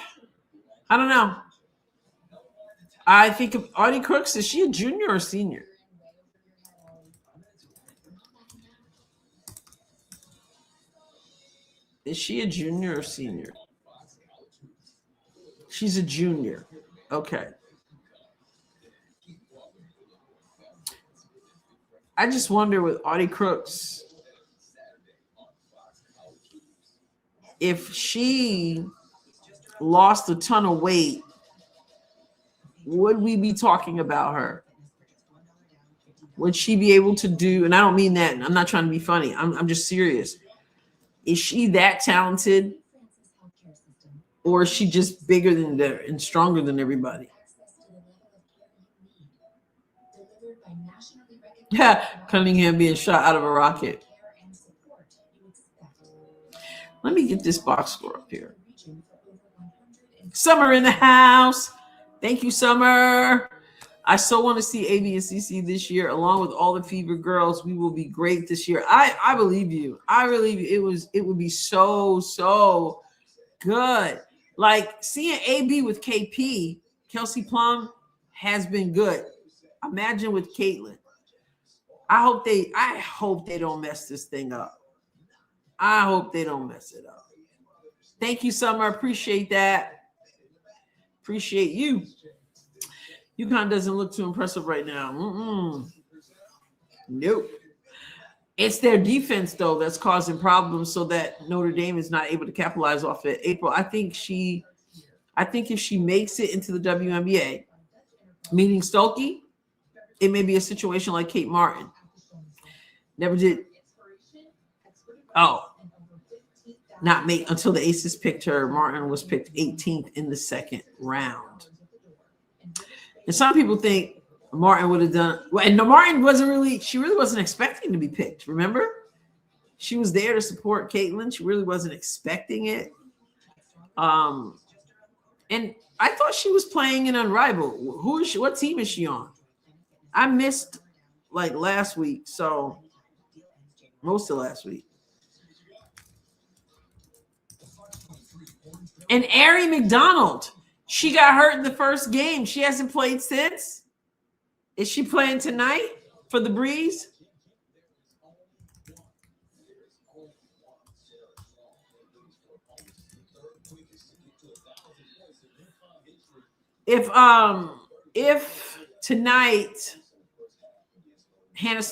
don't know. I think of Audie Crooks. Is she a junior or senior? Is she a junior or senior? She's a junior. Okay. I just wonder with Audie Crooks if she lost a ton of weight, would we be talking about her? Would she be able to do, and I don't mean that, I'm not trying to be funny. I'm just serious. Is she that talented? Or is she just bigger than and stronger than everybody? Yeah, Cunningham being shot out of a rocket. Let me get this box score up here. Summer in the house. Thank you, Summer. I so want to see AB and CC this year, along with all the Fever girls. We will be great this year. I believe you. I believe you. It would be so good. Like seeing AB with KP, Kelsey Plum, has been good. Imagine with Caitlin. I hope they don't mess this thing up. I hope they don't mess it up. Thank you, Summer. Appreciate that. Appreciate you. UConn doesn't look too impressive right now. Nope. It's their defense, though, that's causing problems so that Notre Dame is not able to capitalize off it. April, I think if she makes it into the WNBA, meaning Stokey, it may be a situation like Kate Martin. Never did. Oh, not make until the Aces picked her. Martin was picked 18th in the second round. And some people think Martin would have done well. And Martin she really wasn't expecting to be picked. Remember? She was there to support Caitlin. She really wasn't expecting it. And I thought she was playing in Unrivaled. Who is she? What team is she on? I missed like last week, so most of last week. And Ari McDonald, she got hurt in the first game. She hasn't played since. Is she playing tonight for the Breeze? If tonight Hannah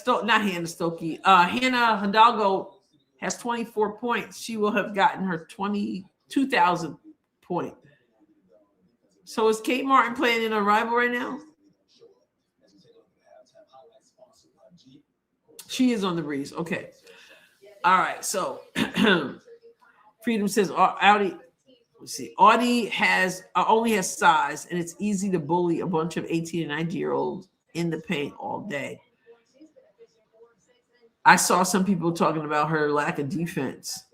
Hidalgo has 24 points, she will have gotten her 22,000 point. So is Kate Martin playing in a rival right now? She is on the Breeze. Okay. All right. So Freedom says Audie. Let's see. Audie only has size, and it's easy to bully a bunch of 18 and 19-year-olds in the paint all day. I saw some people talking about her lack of defense.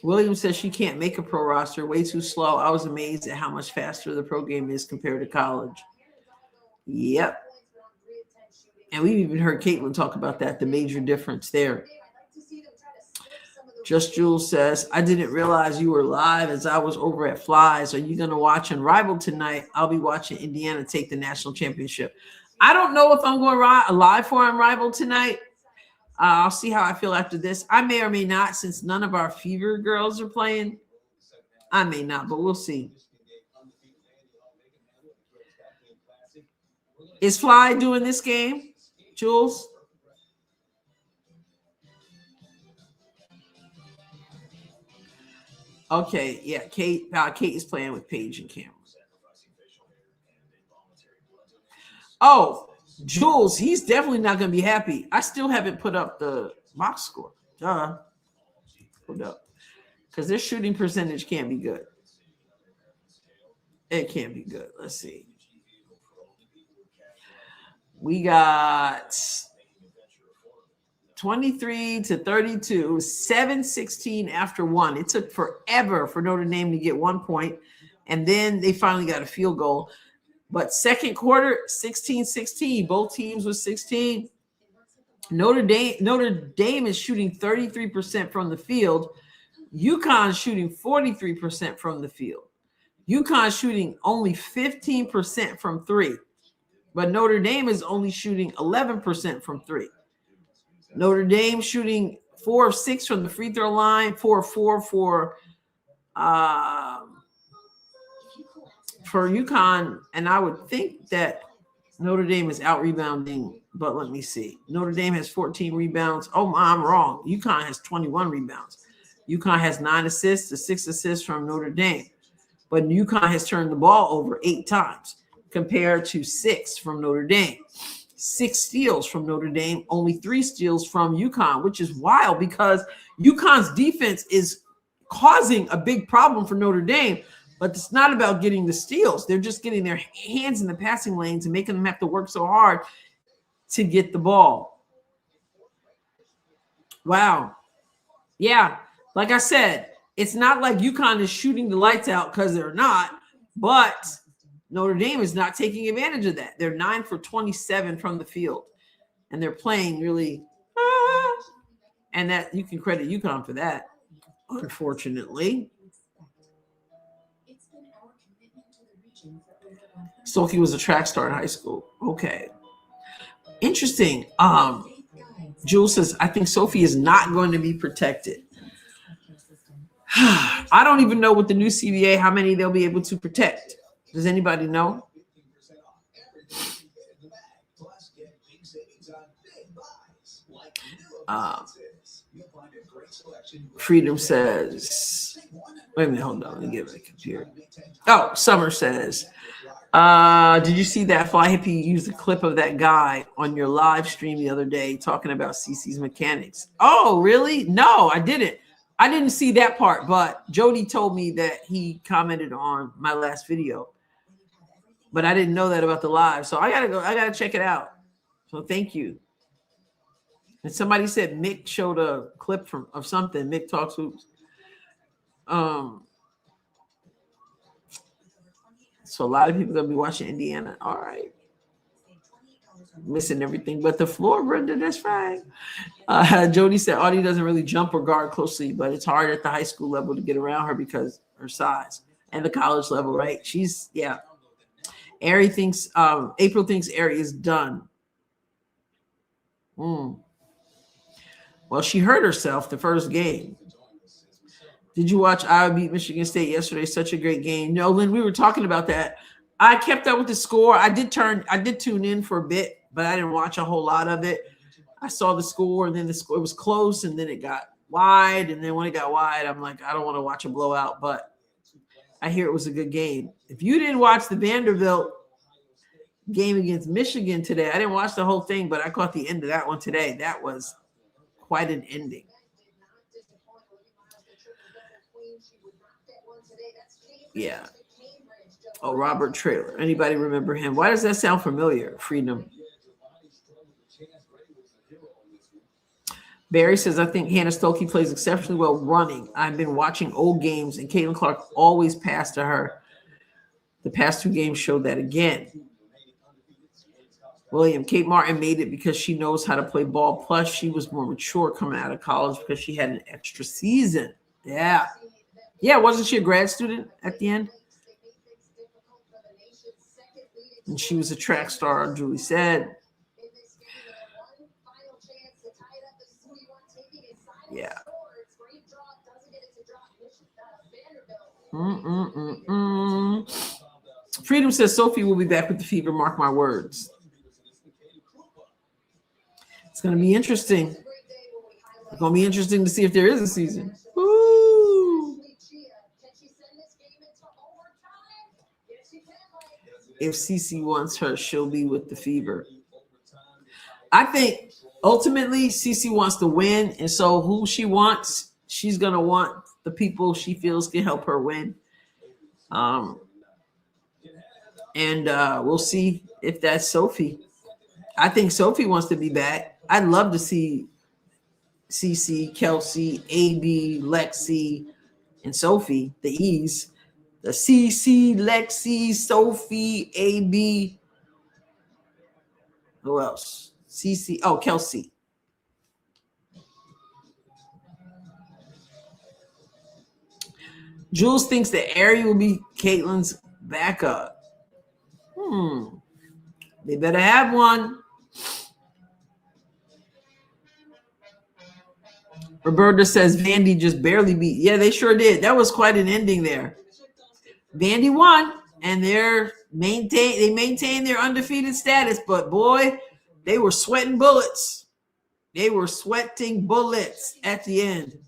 Williams says she can't make a pro roster. Way too slow. I was amazed at how much faster the pro game is compared to college. Yep. And we've even heard Caitlin talk about that, the major difference there. Just Jules says, I didn't realize you were live as I was over at Flies. Are you going to watch Unrivaled tonight? I'll be watching Indiana take the national championship. I don't know if I'm going live for Unrivaled tonight. I'll see how I feel after this. I may or may not, since none of our Fever girls are playing. I may not, but we'll see. Is Fly doing this game, Jules? Okay, yeah. Kate is playing with Paige and Cameron. Oh, Jules, he's definitely not going to be happy. I still haven't put up the box score. Put up. Because their shooting percentage can't be good. It can't be good. Let's see. We got 23 to 32, 7-16 after one. It took forever for Notre Dame to get 1 point, and then they finally got a field goal. But second quarter, 16-16. Both teams with 16. Notre Dame is shooting 33% from the field. UConn shooting 43% from the field. UConn shooting only 15% from three. But Notre Dame is only shooting 11% from three. Notre Dame shooting 4 of 6 from the free throw line, 4 of 4 for UConn. And I would think that Notre Dame is out rebounding, but let me see. Notre Dame has 14 rebounds. Oh, I'm wrong. UConn has 21 rebounds. UConn has 9 assists to 6 assists from Notre Dame. But UConn has turned the ball over 8 times compared to 6 from Notre Dame. 6 steals from Notre Dame, only 3 steals from UConn, which is wild because UConn's defense is causing a big problem for Notre Dame. But it's not about getting the steals. They're just getting their hands in the passing lanes and making them have to work so hard to get the ball. Wow. Yeah, like I said, it's not like UConn is shooting the lights out because they're not, but Notre Dame is not taking advantage of that. They're 9 for 27 from the field, and they're playing really, and that you can credit UConn for that, unfortunately. Stokey was a track star in high school. Okay. Interesting. Jules says, I think Sophie is not going to be protected. I don't even know with the new CBA how many they'll be able to protect. Does anybody know? Freedom says, wait a minute, hold on. Let me get my computer. Oh, Summer says, did you see that Fly Hippie used a clip of that guy on your live stream the other day talking about CC's mechanics? Oh, really? No, I didn't. I didn't see that part, but Jody told me that he commented on my last video. But I didn't know that about the live. So I gotta check it out. So thank you. And somebody said Mick showed a clip of something. Mick Talks Hoops. So a lot of people gonna be watching Indiana. All right. Missing everything but the floor, Brenda. That's fine. Jody said Audie doesn't really jump or guard closely, but it's hard at the high school level to get around her because her size, and the college level, right? She's Ari thinks April thinks Ari is done. Well, she hurt herself the first game. Did you watch Iowa beat Michigan State yesterday? Such a great game. No, Lynn, we were talking about that. I kept up with the score. I did tune in for a bit, but I didn't watch a whole lot of it. I saw the score, and then the score was close, and then it got wide, and then when it got wide, I'm like, I don't want to watch a blowout, but I hear it was a good game. If you didn't watch the Vanderbilt game against Michigan today, I didn't watch the whole thing, but I caught the end of that one today. That was quite an ending. Yeah. Oh, Robert Traylor. Anybody remember him? Why does that sound familiar? Freedom. Barry says, I think Hannah Stokey plays exceptionally well running. I've been watching old games, and Caitlin Clark always passed to her. The past 2 games showed that again. William, Kate Martin made it because she knows how to play ball. Plus, she was more mature coming out of college because she had an extra season. Yeah. Yeah, wasn't she a grad student at the end? And she was a track star, Julie said. Yeah. Freedom says Sophie will be back with the fever. Mark my words. It's going to be interesting. It's going to be interesting to see if there is a season. Woo! If Cece wants her, she'll be with the Fever. I think ultimately Cece wants to win, and so who she wants, she's going to want the people she feels can help her win. And we'll see if that's Sophie. I think Sophie wants to be back. I'd love to see Cece, Kelsey, AB, Lexi, and Sophie, the E's. The CC, Lexi, Sophie, AB. Who else? CC. Oh, Kelsey. Jules thinks that Ari will be Caitlin's backup. They better have one. Roberta says Vandy just barely beat. Yeah, they sure did. That was quite an ending there. Vandy won, and they maintained their undefeated status, but boy, they were sweating bullets. They were sweating bullets at the end.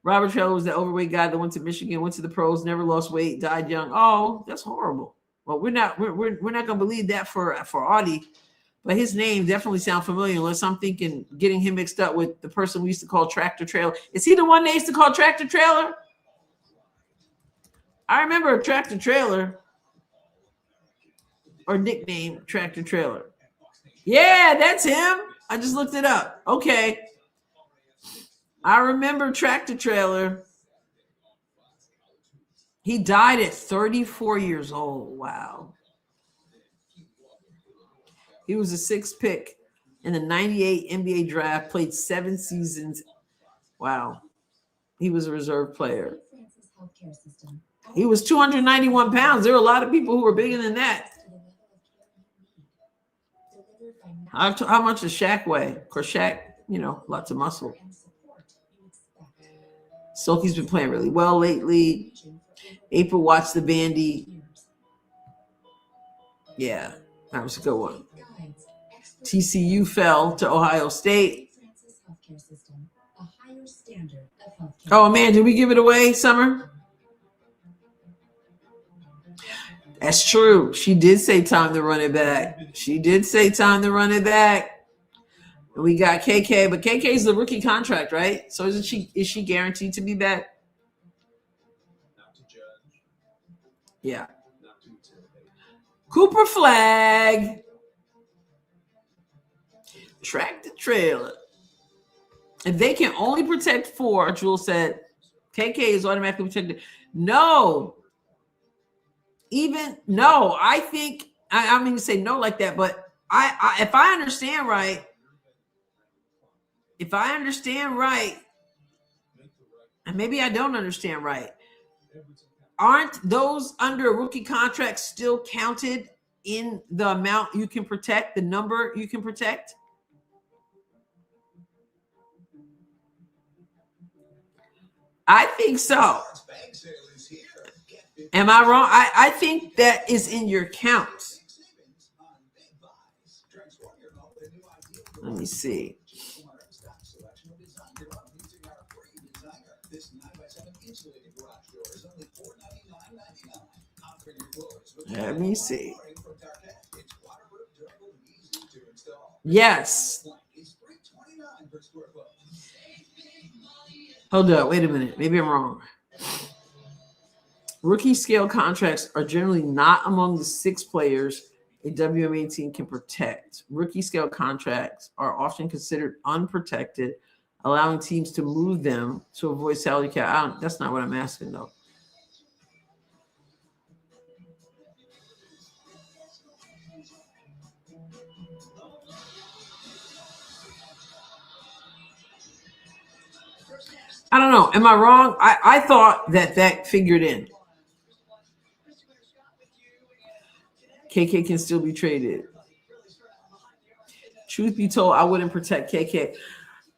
Robert Trello was the overweight guy that went to Michigan, went to the pros, never lost weight, died young. Oh, that's horrible. Well, we're not gonna believe that for Audie, but his name definitely sounds familiar. Unless I'm thinking getting him mixed up with the person we used to call Tractor Trailer. Is he the one they used to call Tractor Trailer? I remember a Tractor Trailer, or nickname Tractor Trailer. Yeah, that's him. I just looked it up. Okay. I remember Tractor Trailer. He died at 34 years old. Wow. He was a 6th pick in the 98 NBA draft, played 7 seasons. Wow. He was a reserve player. He was 291 pounds. There were a lot of people who were bigger than that. How much does Shaq weigh? Of course, Shaq, lots of muscle. Silky's been playing really well lately. April watched the Vandy. Yeah, that was a good one. TCU fell to Ohio State. Oh, man, did we give it away, Summer? That's true. She did say time to run it back. And we got KK, but KK is the rookie contract, right? So is she guaranteed to be back? Yeah. Cooper Flag. Tractor Trailer. If they can only protect 4, Jules said, KK is automatically protected. No. I think I mean to say no like that, but I if I understand right, and maybe I don't understand right, aren't those under a rookie contract still counted in the amount you can protect, the number you can protect? I think so. Am I wrong? I think that is in your counts. Let me see. Let me see. Yes. Hold up. Wait a minute. Maybe I'm wrong. Rookie scale contracts are generally not among the 6 players a WNBA team can protect. Rookie scale contracts are often considered unprotected, allowing teams to move them to avoid salary cap. That's not what I'm asking, though. I don't know. Am I wrong? I thought that figured in. KK can still be traded. Truth be told, I wouldn't protect KK.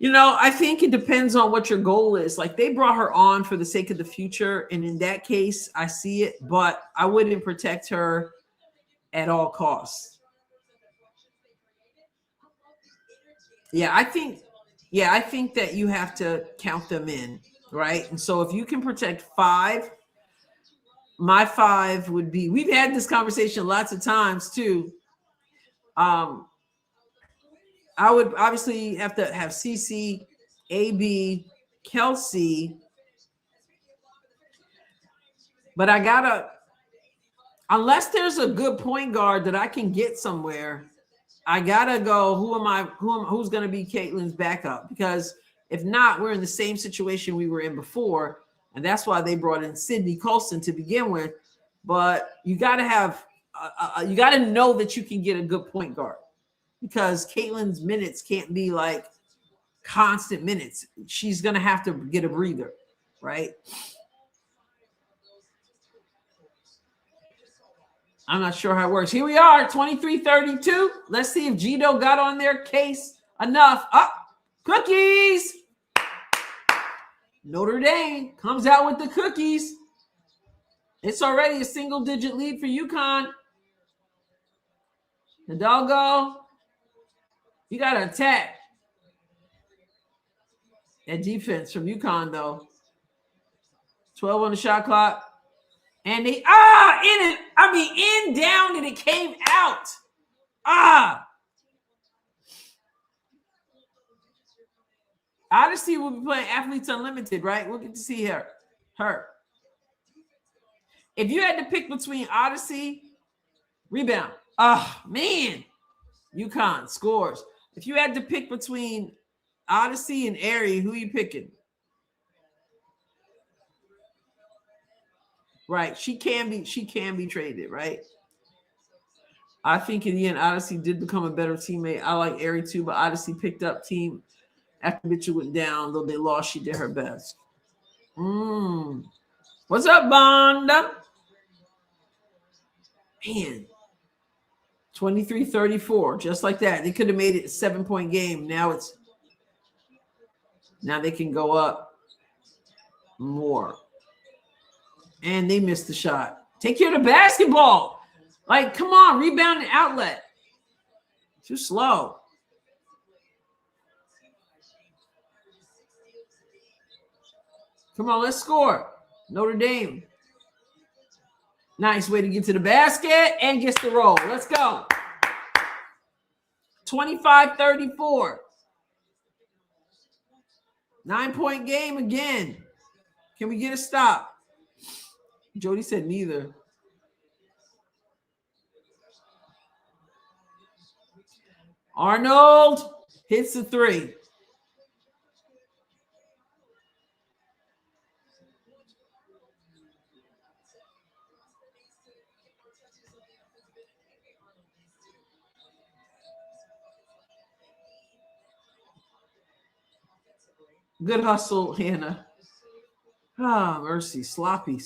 I think it depends on what your goal is. Like, they brought her on for the sake of the future, and in that case, I see it, but I wouldn't protect her at all costs. I think that you have to count them in, right? And so if you can protect 5, my 5 would be, we've had this conversation lots of times too. I would obviously have to have CC, AB, Kelsey, but I gotta, unless there's a good point guard that I can get somewhere, I gotta go. Who's gonna be Caitlin's backup? Because if not, we're in the same situation we were in before, and that's why they brought in Sydney Colson to begin with. But you gotta have, you gotta know that you can get a good point guard, because Caitlin's minutes can't be like constant minutes. She's gonna have to get a breather, right? I'm not sure how it works. Here we are, 23-32. Let's see if Gito got on their case enough. Up, cookies. Notre Dame comes out with the cookies. It's already a single-digit lead for UConn. Hidalgo, you got to attack. That defense from UConn, though. 12 on the shot clock. And they, in, down, and it came out. Odyssey will be playing Athletes Unlimited, right? We'll get to see her. If you had to pick between Odyssey, rebound. Man. UConn scores. If you had to pick between Odyssey and Aerie, who are you picking? Right. She can be traded, right? I think in the end, Odyssey did become a better teammate. I like Aerie too, but Odyssey picked up team after Mitchell went down. Though they lost, she did her best. What's up, Bonda? Man. 23-34, just like that. They could have made it a 7-point game. Now they can go up more. And they missed the shot. Take care of the basketball. Like, come on, rebound and outlet. Too slow. Come on, let's score. Notre Dame. Nice way to get to the basket and gets the roll. Let's go. 25-34. 9-point game again. Can we get a stop? Jody said neither. Arnold hits the 3. Good hustle, Hannah. Mercy. Sloppy.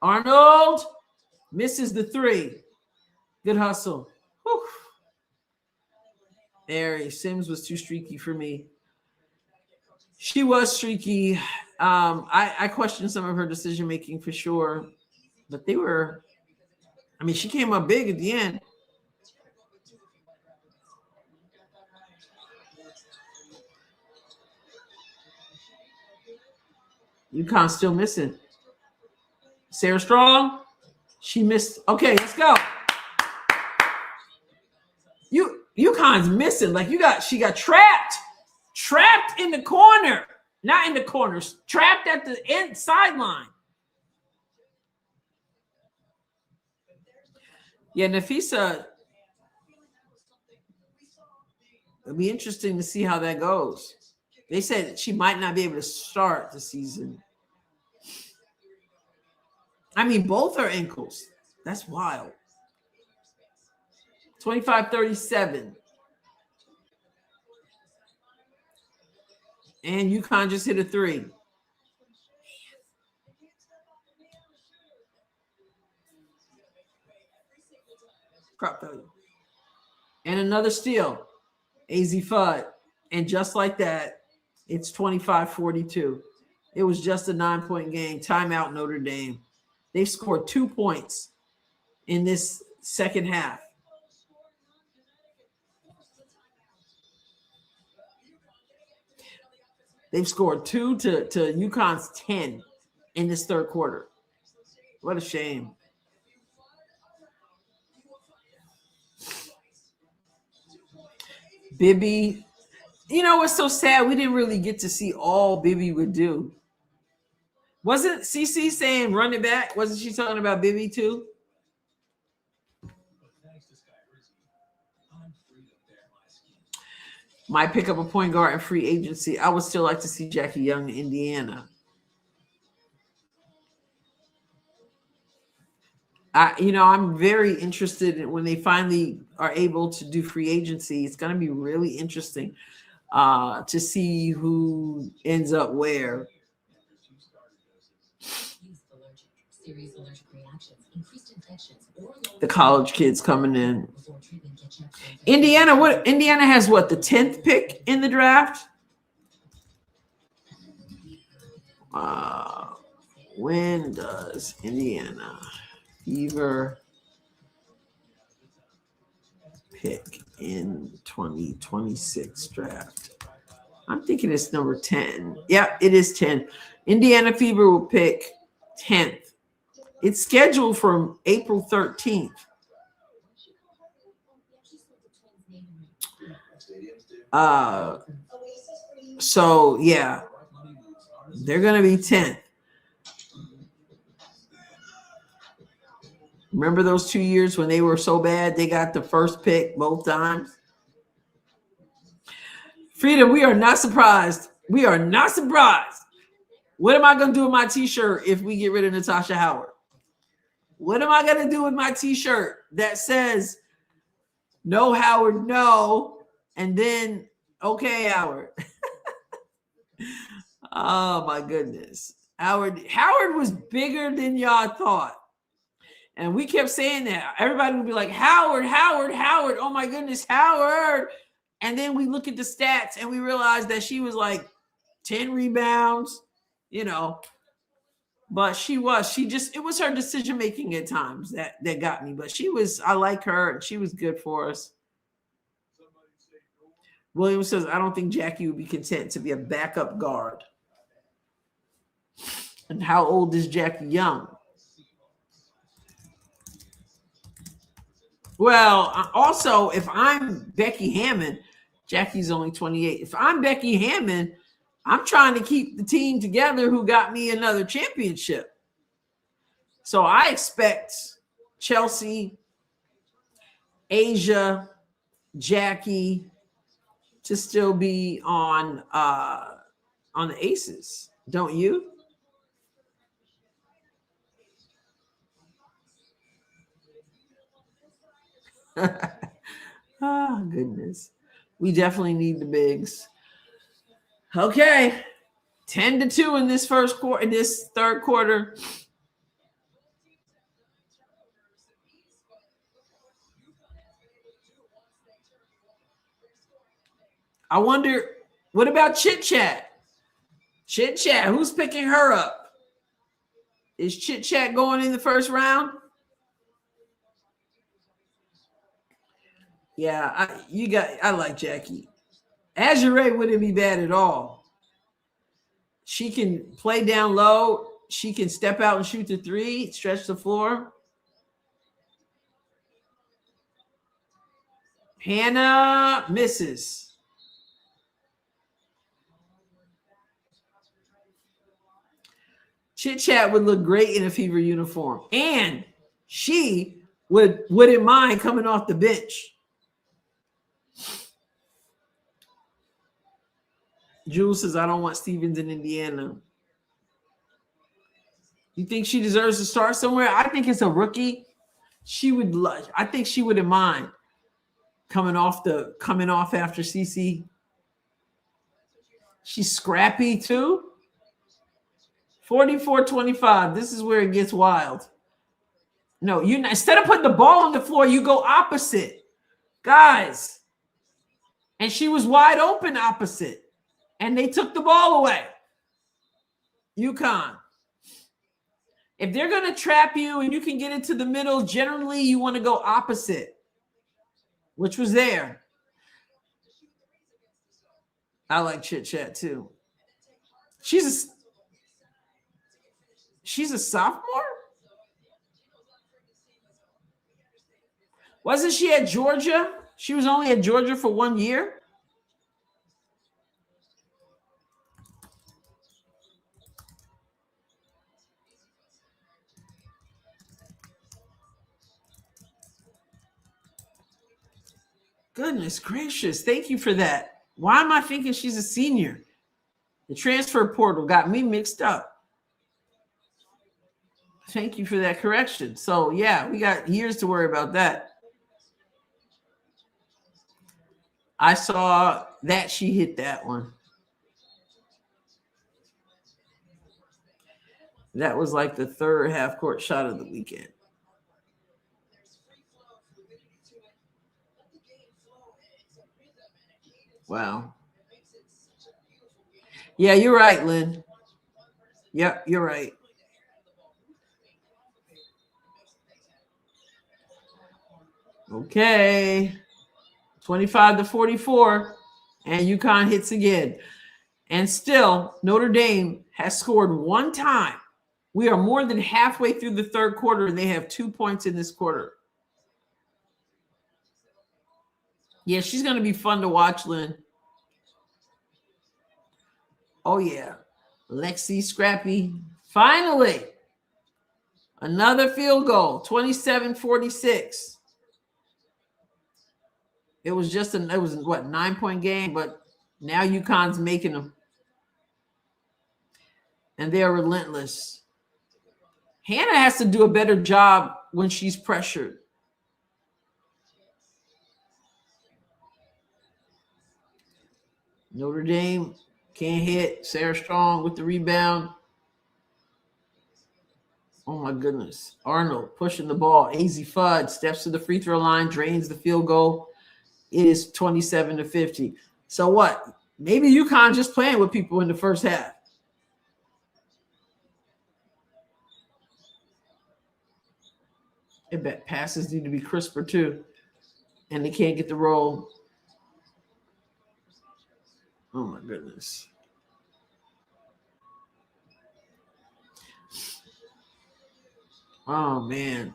Arnold misses the 3. Good hustle. Whew. Aerie Sims was too streaky for me. She was streaky. I questioned some of her decision making for sure, but she came up big at the end. UConn still missing. Sarah Strong, she missed. Okay, let's go. UConn's missing. Like she got trapped in the corner, not in the corners, trapped at the end sideline. Yeah, Nafisa. It'll be interesting to see how that goes. They said she might not be able to start the season. Both her ankles. That's wild. 25-37. And UConn just hit a 3. Crop value. And another steal. AZ Fudd. And just like that, it's 25-42. It was just a 9-point game. Timeout, Notre Dame. They scored 2 points in this second half. They've scored 2 to UConn's 10 in this third quarter. What a shame. Bibby, you know what's so sad? We didn't really get to see all Bibby would do. Wasn't CC saying run it back? Wasn't she talking about Bibby too? Might pick up a point guard in free agency. I would still like to see Jackie Young in Indiana. I'm very interested in when they finally are able to do free agency. It's going to be really interesting to see who ends up where. The college kids coming in. Indiana has what, the 10th pick in the draft? When does Indiana Fever pick in 2026 draft? I'm thinking it's number 10. Yeah, it is 10. Indiana Fever will pick 10th. It's scheduled for April 13th. So yeah, they're going to be 10th. Remember those 2 years when they were so bad they got the first pick both times? Frida, we are not surprised. We are not surprised. What am I going to do with my t-shirt if we get rid of Natasha Howard? What am I going to do with my t-shirt that says no Howard, no, and then okay Howard? Oh my goodness. Howard was bigger than y'all thought. And we kept saying that. Everybody would be like, Howard. Oh my goodness, Howard. And then we look at the stats and we realize that she was like 10 rebounds, but it was her decision making at times that got me. But I like her and she was good for us. William says, I don't think Jackie would be content to be a backup guard. And how old is Jackie Young? Well, also, if I'm Becky Hammond, Jackie's only 28. If I'm Becky Hammond, I'm trying to keep the team together who got me another championship. So I expect Chelsea, Asia, Jackie to still be on the Aces. Don't you? Oh, goodness. We definitely need the bigs. Okay. 10-2 in this third quarter. I wonder, what about Chit Chat? Chit Chat, who's picking her up? Is Chit Chat going in the first round? Yeah, I like Jackie. Azure wouldn't be bad at all. She can play down low. She can step out and shoot the three, stretch the floor. Hannah misses. Chit Chat would look great in a Fever uniform. And she wouldn't mind coming off the bench. Jules says, I don't want Stevens in Indiana. You think she deserves to start somewhere? I think it's a rookie. I think she wouldn't mind coming off after CC. She's scrappy too. 44-25. This is where it gets wild. No, instead of putting the ball on the floor, you go opposite. Guys. And she was wide open opposite. And they took the ball away. UConn. If they're going to trap you and you can get into the middle, generally you want to go opposite, which was there. I like Chit Chat too. She's a sophomore? Wasn't she at Georgia? She was only at Georgia for 1 year. Goodness gracious. Thank you for that. Why am I thinking she's a senior? The transfer portal got me mixed up. Thank you for that correction. So, yeah, we got years to worry about that. I saw that she hit that one. That was like the third half-court shot of the weekend. Wow. Yeah, you're right, Lynn. Yep, you're right. Okay. 25-44. And UConn hits again. And still, Notre Dame has scored one time. We are more than halfway through the third quarter, and they have 2 points in this quarter. Yeah, she's going to be fun to watch, Lynn. Oh, yeah. Lexi Scrappy. Finally. Another field goal. 27-46. It was just it was what, 9-point game, but now UConn's making them. And they're relentless. Hannah has to do a better job when she's pressured. Notre Dame can't hit. Sarah Strong with the rebound. Oh, my goodness. Arnold pushing the ball. AZ Fudd steps to the free throw line, drains the field goal. It is 27-50. So what? Maybe UConn just playing with people in the first half. I bet passes need to be crisper too. And they can't get the roll. Oh, my goodness. Oh, man.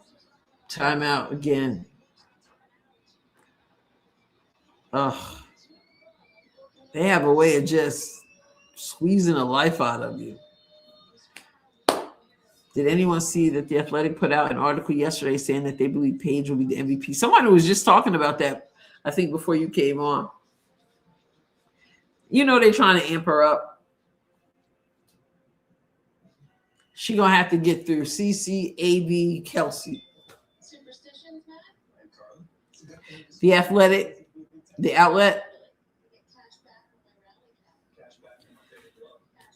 Timeout again. Ugh. They have a way of just squeezing the life out of you. Did anyone see that The Athletic put out an article yesterday saying that they believe Paige will be the MVP? Someone was just talking about that, I think, before you came on. You know they're trying to amp her up. She's going to have to get through CC, AB, Kelsey. The Athletic, the outlet.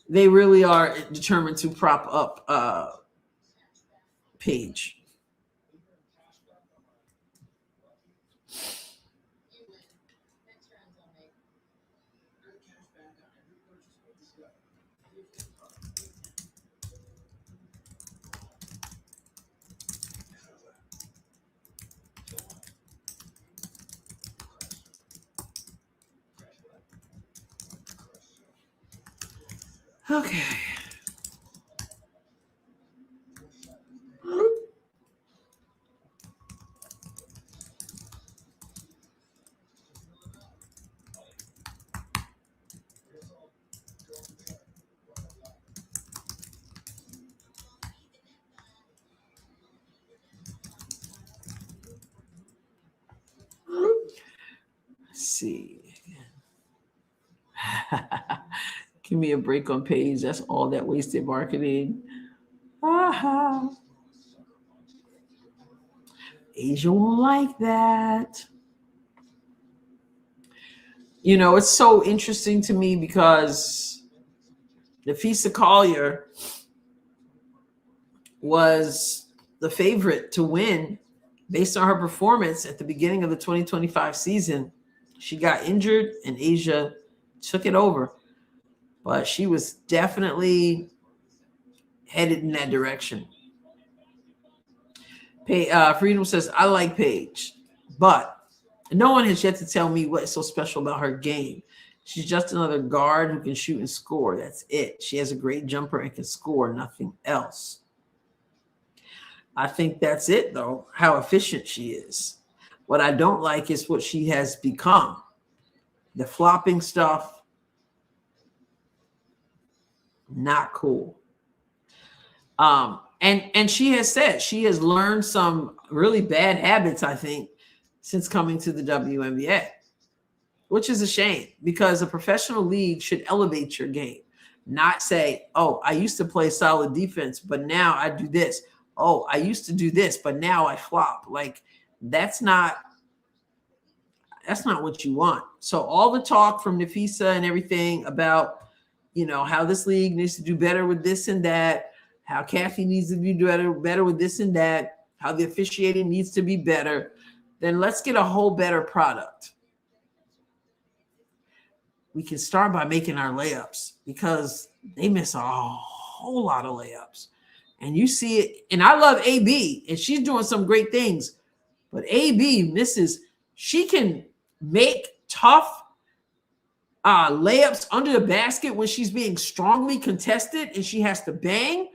They really are determined to prop up Paige. Okay. Let's see. Give me a break on Paige. That's all that wasted marketing. Asia won't like that. You know, it's so interesting to me because Nafisa Collier was the favorite to win based on her performance at the beginning of the 2025 season. She got injured and Asia took it over. But she was definitely headed in that direction. Freedom says, I like Paige, but no one has yet to tell me what's so special about her game. She's just another guard who can shoot and score. That's it. She has a great jumper and can score, nothing else. I think that's it, though, how efficient she is. What I don't like is what she has become. The flopping stuff, not cool. And she has said she has learned some really bad habits, I think, since coming to the WNBA, which is a shame because a professional league should elevate your game, not say, oh, I used to play solid defense, but now I do this. Oh, I used to do this, but now I flop. Like, that's not what you want. So all the talk from Nafisa and everything about, how this league needs to do better with this and that, how Kathy needs to be better with this and that, how the officiating needs to be better, then let's get a whole better product. We can start by making our layups because they miss a whole lot of layups. And you see it. And I love AB, and she's doing some great things. But AB misses. She can make tough layups under the basket when she's being strongly contested and she has to bang.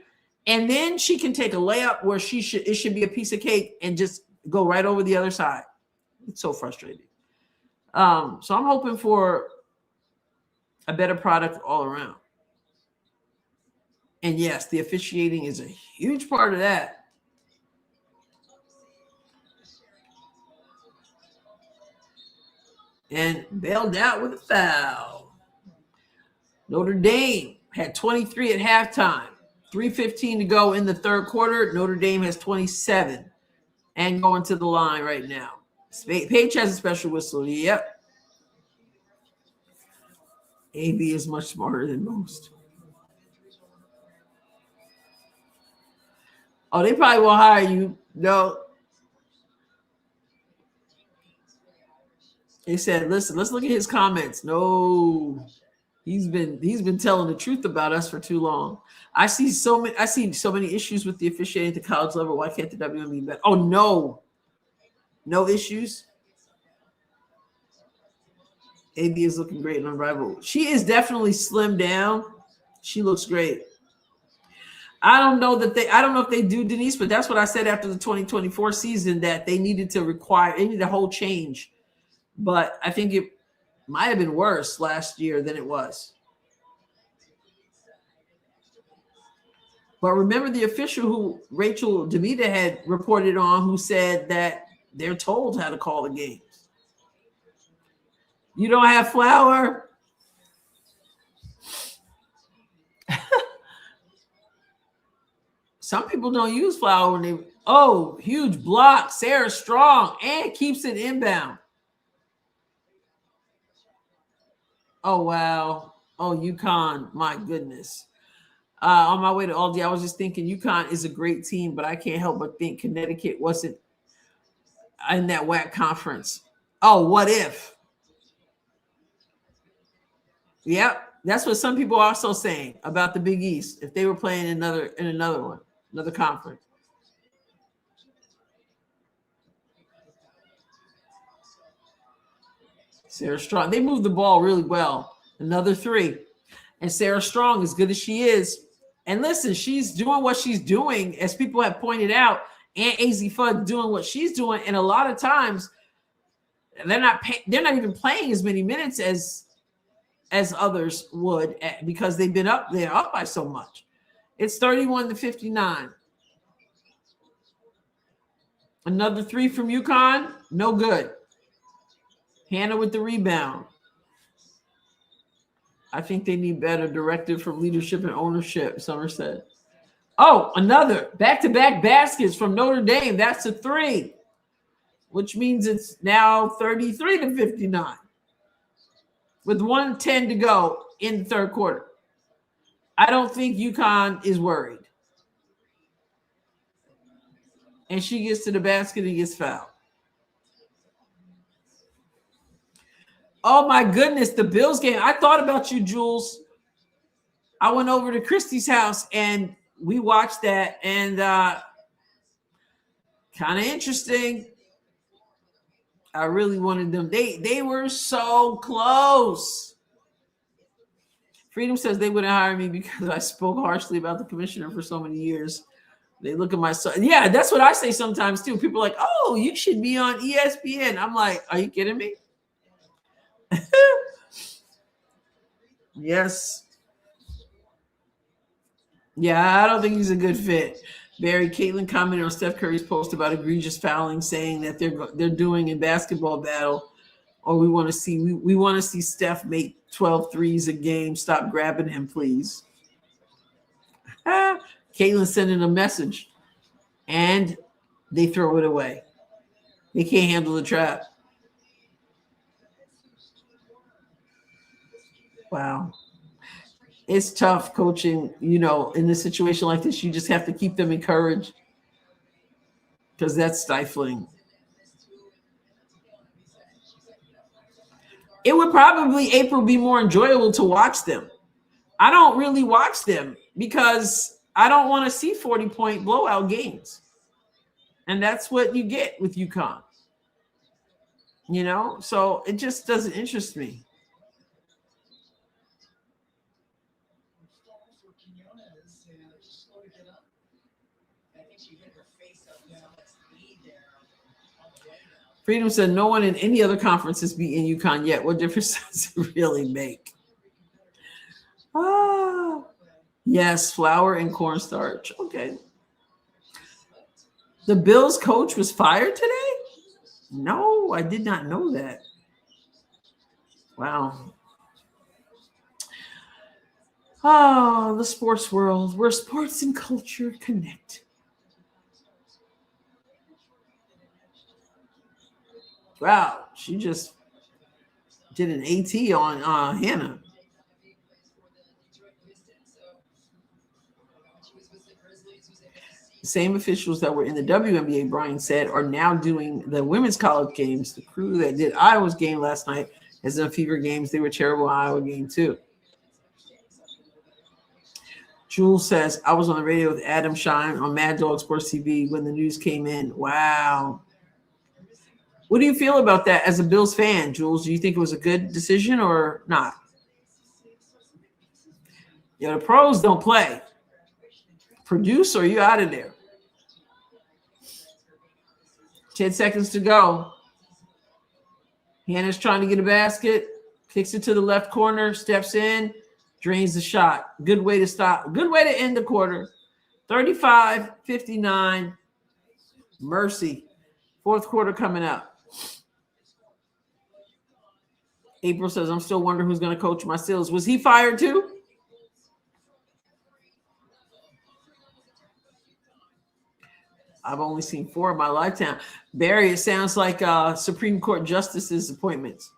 And then she can take a layup where it should be a piece of cake and just go right over the other side. It's so frustrating. So I'm hoping for a better product all around. And yes, the officiating is a huge part of that. And bailed out with a foul. Notre Dame had 23 at halftime. 3:15 to go in the third quarter. Notre Dame has 27 and going to the line right now. Paige has a special whistle. Yep. AB is much smarter than most. Oh, they probably won't hire you. No. They said, listen, let's look at his comments. No. He's been telling the truth about us for too long. I see so many issues with the officiating at the college level. Why can't the WNBA be better? Oh, no. No issues. AB is looking great and unrivaled. She is definitely slimmed down. She looks great. I don't know if they do, Denise, but that's what I said after the 2024 season, that they needed a whole change. But I think it might have been worse last year than it was. But remember the official who Rachel DeMita had reported on, who said that they're told how to call the games. You don't have flour? Some people don't use flour when they huge block. Sarah Strong and keeps it inbound. Oh, wow. Oh, UConn. My goodness. On my way to Aldi, I was just thinking UConn is a great team, but I can't help but think Connecticut wasn't in that WAC conference. Oh, what if? Yep. That's what some people are also saying about the Big East if they were playing in another one, another conference. Sarah Strong. They moved the ball really well. Another three. And Sarah Strong, as good as she is. And listen, she's doing what she's doing, as people have pointed out, and AZ Fudd doing what she's doing. And a lot of times they're not even playing as many minutes as others would, because they're up by so much. It's 31-59. Another three from UConn, no good. Hannah with the rebound. I think they need better directive from leadership and ownership, Summer said. Oh, another back-to-back baskets from Notre Dame. That's a three, which means it's now 33-59 with 1:10 to go in the third quarter. I don't think UConn is worried. And she gets to the basket and gets fouled. Oh, my goodness, the Bills game. I thought about you, Jules. I went over to Christy's house, and we watched that, and kind of interesting. I really wanted them. They were so close. Freedom says they wouldn't hire me because I spoke harshly about the commissioner for so many years. They look at my son. Yeah, that's what I say sometimes too. People are like, oh, you should be on ESPN. I'm like, are you kidding me? Yes. Yeah, I don't think he's a good fit. Barry, Caitlin commented on Steph Curry's post about egregious fouling, saying that they're doing a basketball battle, or we want to see Steph make 12 threes a game. Stop grabbing him, please. Caitlin sending a message, and they throw it away. They can't handle the trap. Wow. It's tough coaching, in a situation like this. You just have to keep them encouraged because that's stifling. It would probably, April, be more enjoyable to watch them. I don't really watch them because I don't want to see 40-point blowout games. And that's what you get with UConn. So it just doesn't interest me. Freedom said no one in any other conference has beaten UConn yet. What difference does it really make? Yes, flour and cornstarch. Okay. The Bills coach was fired today? No, I did not know that. Wow. Oh, the sports world, where sports and culture connect. Wow, she just did an AT on Hannah. The same officials that were in the WNBA, Brian said, are now doing the women's college games. The crew that did Iowa's game last night has done Fever games. They were terrible Iowa game too. Jules says, I was on the radio with Adam Shine on Mad Dog Sports TV when the news came in. Wow. What do you feel about that as a Bills fan, Jules? Do you think it was a good decision or not? The pros don't play. Produce or you out of there. 10 seconds to go. Hannah's trying to get a basket. Kicks it to the left corner. Steps in. Drains the shot. Good way to stop. Good way to end the quarter. 35-59. Mercy. Fourth quarter coming up. April says, I'm still wondering who's going to coach my Steelers. Was he fired too? I've only seen 4 in my lifetime. Barry, it sounds like Supreme Court justices' appointments.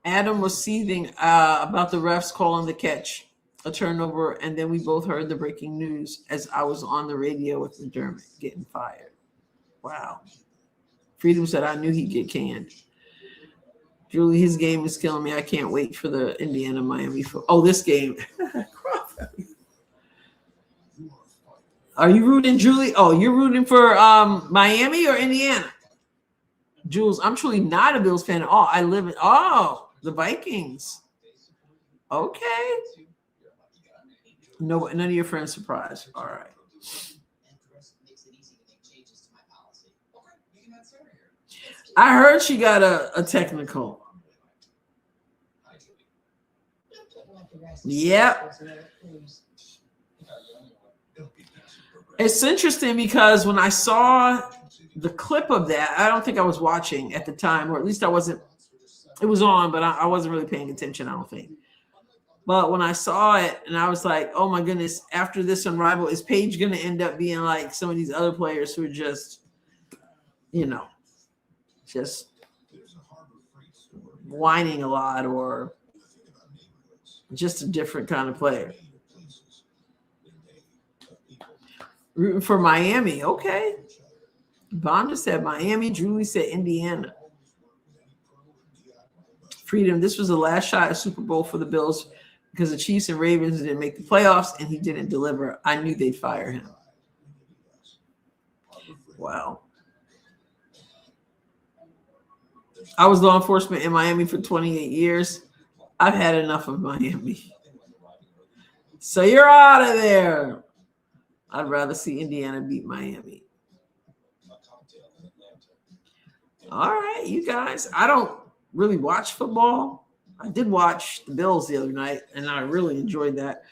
Adam was seething about the refs calling the catch, a turnover, and then we both heard the breaking news as I was on the radio with McDermott getting fired. Wow. Freedom said, I knew he'd get canned. Julie, his game is killing me. I can't wait for the Indiana-Miami. This game. Are you rooting, Julie? Oh, you're rooting for Miami or Indiana? Jules, I'm truly not a Bills fan at all. I live in, the Vikings. Okay. No, none of your friends surprised. All right. I heard she got a technical. Yep. It's interesting because when I saw the clip of that, I don't think I was watching at the time, or at least I wasn't. It was on, but I wasn't really paying attention, I don't think. But when I saw it, and I was like, oh, my goodness, after this Unrivaled, is Paige going to end up being like some of these other players who are just, just whining a lot or just a different kind of player? Rooting for Miami. Okay. Vonda said Miami. Julie said Indiana. Freedom. This was the last shot at Super Bowl for the Bills because the Chiefs and Ravens didn't make the playoffs and he didn't deliver. I knew they'd fire him. Wow. I was law enforcement in Miami for 28 years. I've had enough of Miami. So you're out of there. I'd rather see Indiana beat Miami. All right, you guys. I don't really watch football. I did watch the Bills the other night, and I really enjoyed that.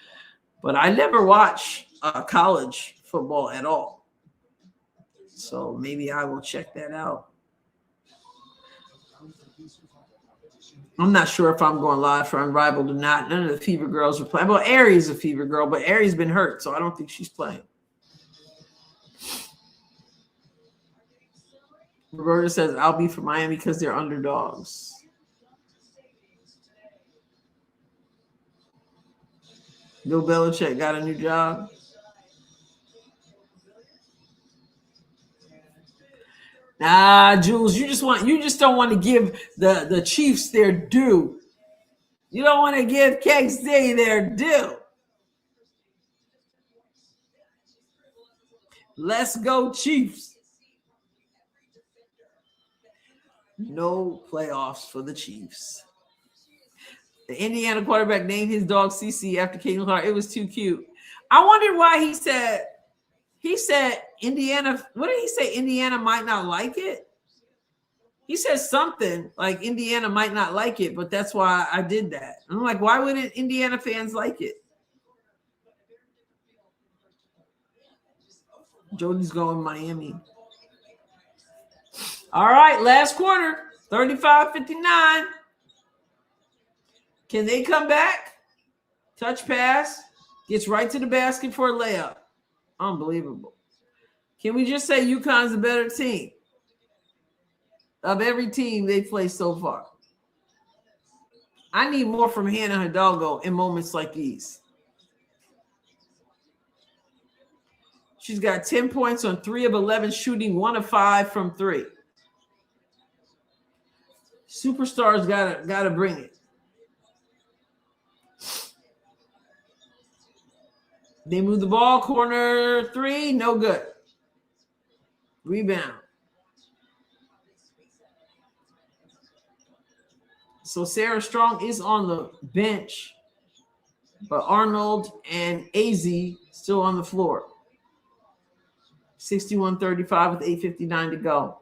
But I never watch college football at all. So maybe I will check that out. I'm not sure if I'm going live for Unrivaled or not. None of the Fever girls are playing. Well, Ari's a Fever girl, but Ari's been hurt, so I don't think she's playing. Roberta says, I'll be for Miami because they're underdogs. Bill Belichick got a new job. Nah, Jules, you just don't want to give the Chiefs their due. You don't want to give Kansas City their due. Let's go, Chiefs. No playoffs for the Chiefs. The Indiana quarterback named his dog CC after Caitlin Clark. It was too cute. I wondered why he said Indiana. What did he say? Indiana might not like it. He said something like Indiana might not like it, but that's why I did that. I'm like, why wouldn't Indiana fans like it? Jody's going Miami. All right, last quarter, 35-59. Can they come back? Touch pass, gets right to the basket for a layup. Unbelievable. Can we just say UConn's a better team? Of every team they've played so far. I need more from Hannah Hidalgo in moments like these. She's got 10 points on 3 of 11 shooting, 1 of 5 from 3. Superstars gotta bring it. They move the ball, corner 3, no good. Rebound. So Sarah Strong is on the bench, but Arnold and AZ still on the floor. 61-35 with 8:59 to go.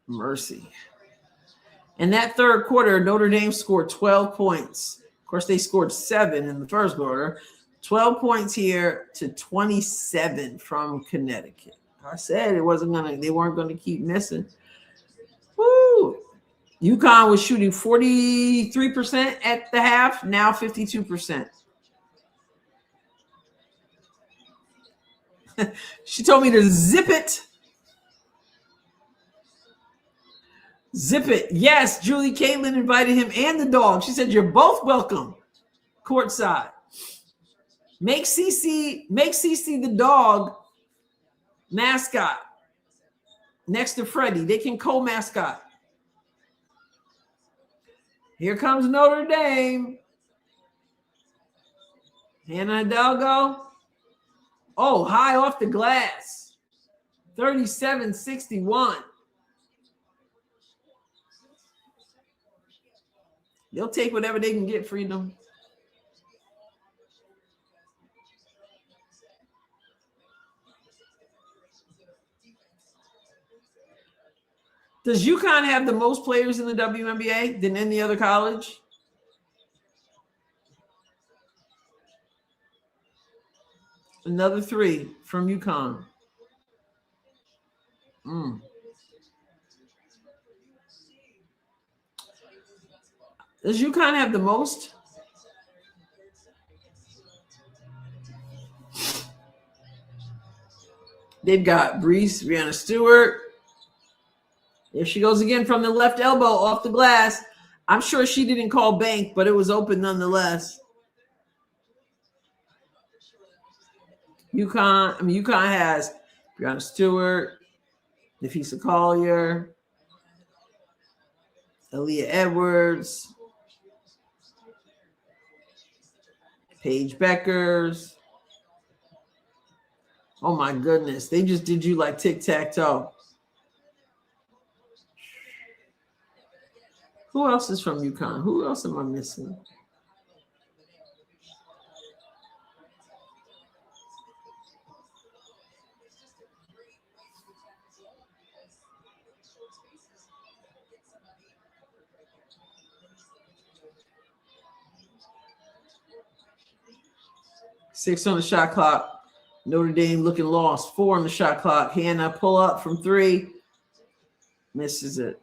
Mercy. In that third quarter, Notre Dame scored 12 points. Of course, they scored 7 in the first quarter. 12 points here to 27 from Connecticut. I said they weren't gonna keep missing. Woo! UConn was shooting 43% at the half, now 52%. She told me to zip it. Zip it. Yes, Julie Caitlin invited him and the dog. She said, you're both welcome courtside. Make CC the dog mascot next to Freddie. They can co-mascot. Here comes Notre Dame. Hannah Hidalgo. Oh, high off the glass. 37-61. They'll take whatever they can get, Freedom. Does UConn have the most players in the WNBA than any other college? Another 3 from UConn. Does UConn have the most? They've got Brees, Brianna Stewart. There she goes again from the left elbow off the glass. I'm sure she didn't call bank, but it was open nonetheless. UConn has Brianna Stewart, Nafisa Collier, Aaliyah Edwards, Paige Beckers. Oh my goodness, they just did you like tic-tac-toe. Who else is from UConn? Who else am I missing? Six on the shot clock. Notre Dame looking lost. 4 on the shot clock. Hannah pull up from 3. Misses it.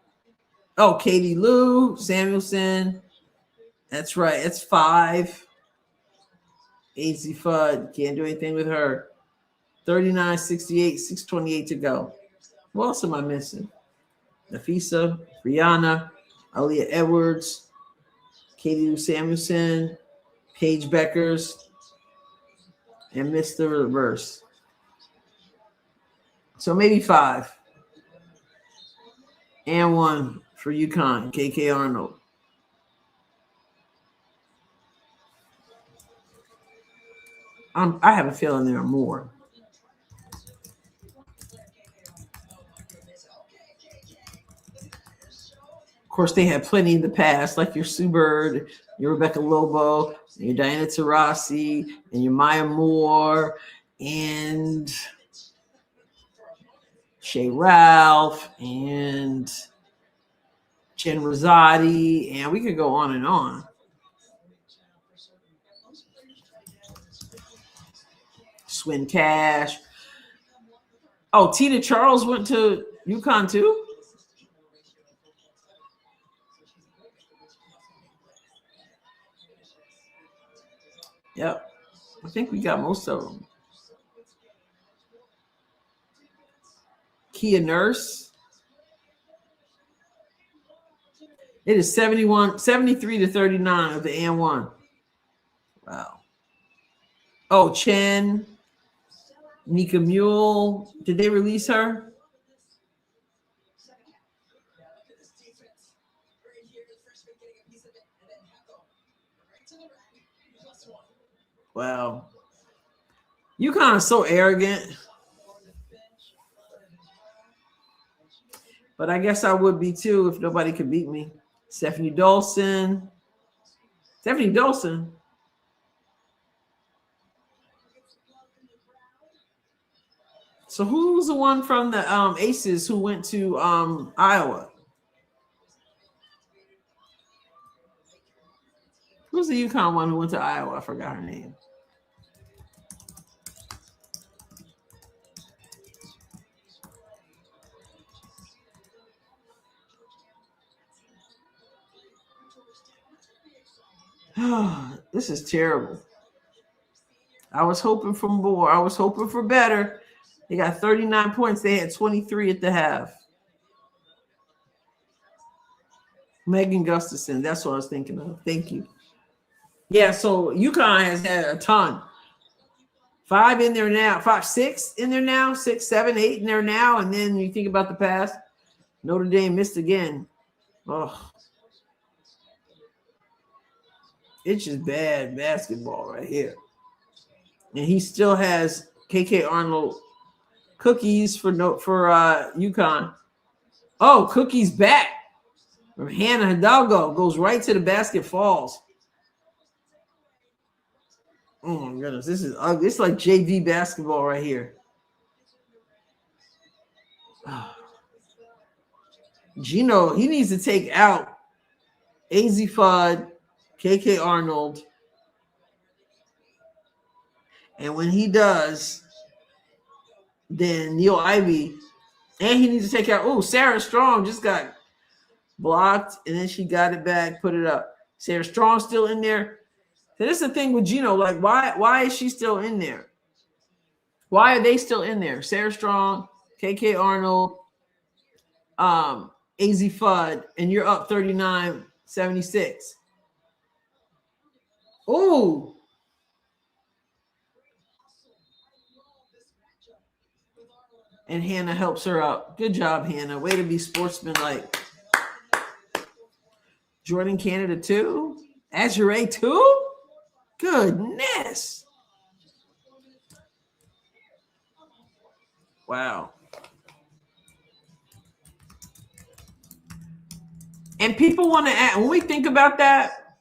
Oh, Katie Lou, Samuelson. That's right. It's 5. AZ Fudd. Can't do anything with her. 39-68, 6:28 to go. What else am I missing? Nafisa, Brianna, Aaliyah Edwards, Katie Lou Samuelson, Paige Beckers, and Mr. Reverse. So maybe 5. And 1 for UConn, KK Arnold. I have a feeling there are more. Of course, they had plenty in the past, like your Sue Bird, your Rebecca Lobo, and your Diana Taurasi, and your Maya Moore, and Shay Ralph, and Jen Rosati, and we could go on and on. Swin Cash. Oh, Tina Charles went to UConn too? Yep. I think we got most of them. Kia Nurse. It is 73-39 of the and 1. Wow. Oh, Chen, Nika Mule. Did they release her? Wow. UConn is so arrogant. But I guess I would be too if nobody could beat me. Stephanie Dolson. Stephanie Dolson. So who's the one from the Aces who went to Iowa? Who's the UConn one who went to Iowa? I forgot her name. This is terrible. I was hoping for more. I was hoping for better. They got 39 points. They had 23 at the half. Megan Gustafson. That's what I was thinking of. Thank you. Yeah, so UConn has had a ton. 5 in there now. 5, 6 in there now. 6, 7, 8 in there now. And then you think about the past. Notre Dame missed again. Oh. It's just bad basketball right here. And he still has KK Arnold cookies for UConn. Oh, cookies back from Hannah Hidalgo. Goes right to the basket, falls. Oh my goodness, this is ugly. It's like JV basketball right here. Gino, he needs to take out AZ Fudd, KK Arnold. And when he does, then Neil Ivey, and he needs to take out, Sarah Strong just got blocked, and then she got it back, put it up. Sarah Strong still in there. So this is the thing with Gino, like why is she still in there? Why are they still in there? Sarah Strong, KK Arnold, AZ Fudd, and you're up 39-76. Ooh. And Hannah helps her out. Good job, Hannah. Way to be sportsmanlike. Jordan Canada too? Azure too? Goodness. Wow. And people want to add, when we think about that,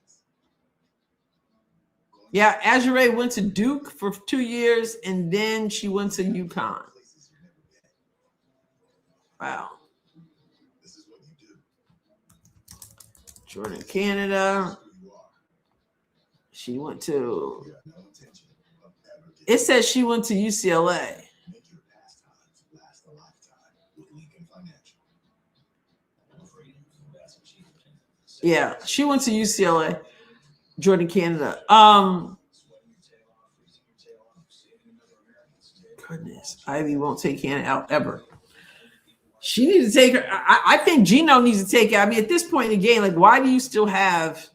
yeah, Azure went to Duke for 2 years, and then she went to UConn. Wow. Jordan, Canada. She went to, it says she went to UCLA. Yeah, she went to UCLA. Jordan, Canada. Goodness, Ivy won't take Hannah out ever. She needs to take her. I think Gino needs to take it. I mean, at this point in the game, like, why do you still have?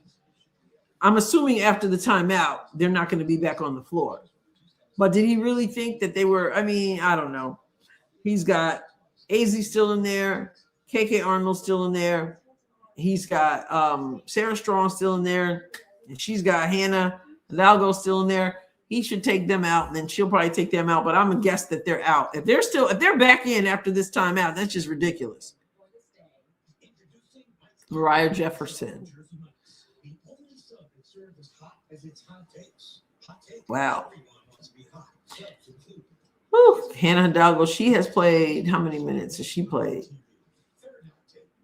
I'm assuming after the timeout, they're not going to be back on the floor. But did he really think that they were? I mean, I don't know. He's got AZ still in there, KK Arnold still in there. He's got Sarah Strong still in there, and she's got Hannah Hidalgo still in there. He should take them out, and then she'll probably take them out. But I'm gonna guess that they're out. If they're back in after this timeout, that's just ridiculous. Mariah Jefferson. Wow. Whew. Hannah Hidalgo, she has played, how many minutes has she played?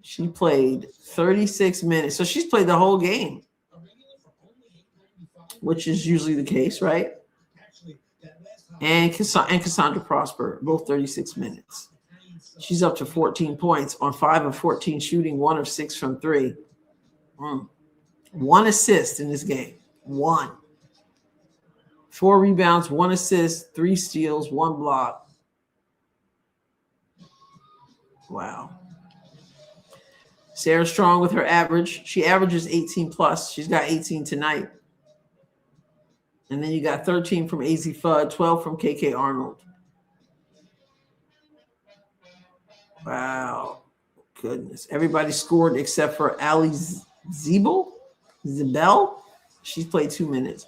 She played 36 minutes. So she's played the whole game, which is usually the case, right? And Cassandra Prosper, both 36 minutes. She's up to 14 points on 5 of 14 shooting, 1 of 6 from 3. 1 assist in this game. 1. 4 rebounds, 1 assist, 3 steals, 1 block. Wow. Sarah Strong with her average. She averages 18 plus. She's got 18 tonight. And then you got 13 from AZ Fudd, 12 from KK Arnold. Wow. Goodness. Everybody scored except for Ali Zibel. She's played 2 minutes.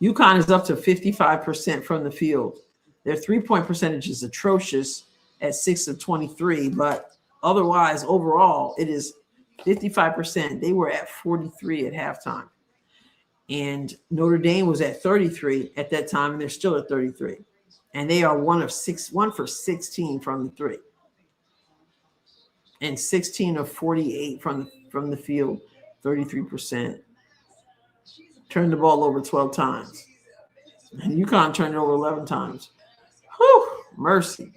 UConn is up to 55% from the field. Their three-point percentage is atrocious at 6 of 23, but otherwise, overall, it is 55%. They were at 43 at halftime. And Notre Dame was at 33 at that time, and they're still at 33. And they are 1 for 16 from the 3. And 16 of 48 from the field, 33%. Turned the ball over 12 times. And UConn turned it over 11 times. Whew, mercy.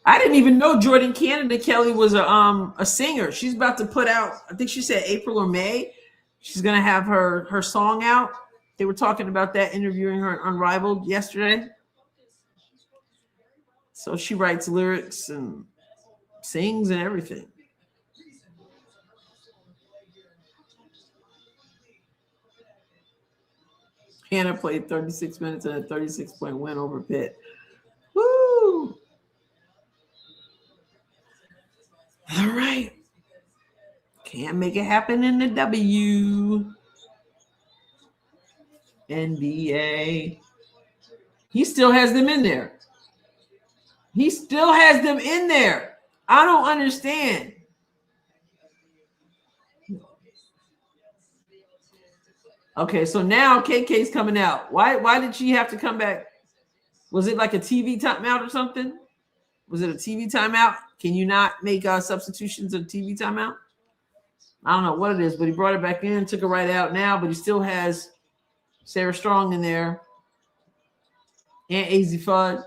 I didn't even know Jordan Canada Kelly was a singer. She's about to put out, I think she said April or May. She's going to have her song out. They were talking about that, interviewing her on Unrivaled yesterday. So she writes lyrics and sings and everything. Hannah played 36 minutes and a 36-point win over Pitt. Woo! All right. Can't make it happen in the WNBA. He still has them in there. He still has them in there. I don't understand. Okay, so now KK's coming out. Why did she have to come back? Was it like a TV timeout or something? Was it a TV timeout? Can you not make substitutions of TV timeout? I don't know what it is, but he brought it back in, took it right out now, but he still has Sarah Strong in there and AZ Fudd.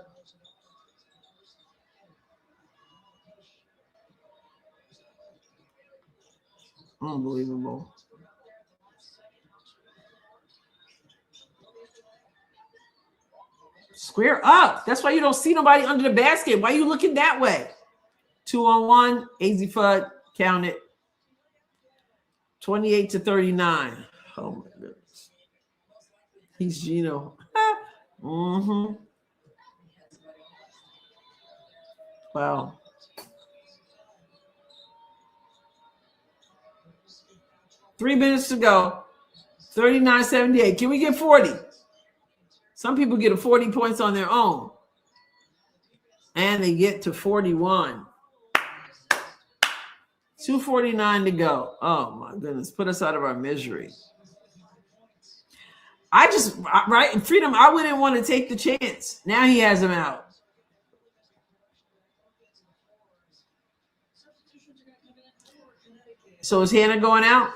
Unbelievable. Square up. That's why you don't see nobody under the basket. Why are you looking that way? 2-on-1, AZ Fudd, count it. 28-39. Oh my goodness. He's Gino. Mm-hmm. Wow. Three minutes to go. 39-78. Can we get 40? Some people get 40 points on their own. And they get to 41. 2:49 to go. Oh my goodness. Put us out of our misery. Right, Freedom, I wouldn't want to take the chance. Now he has him out. So is Hannah going out?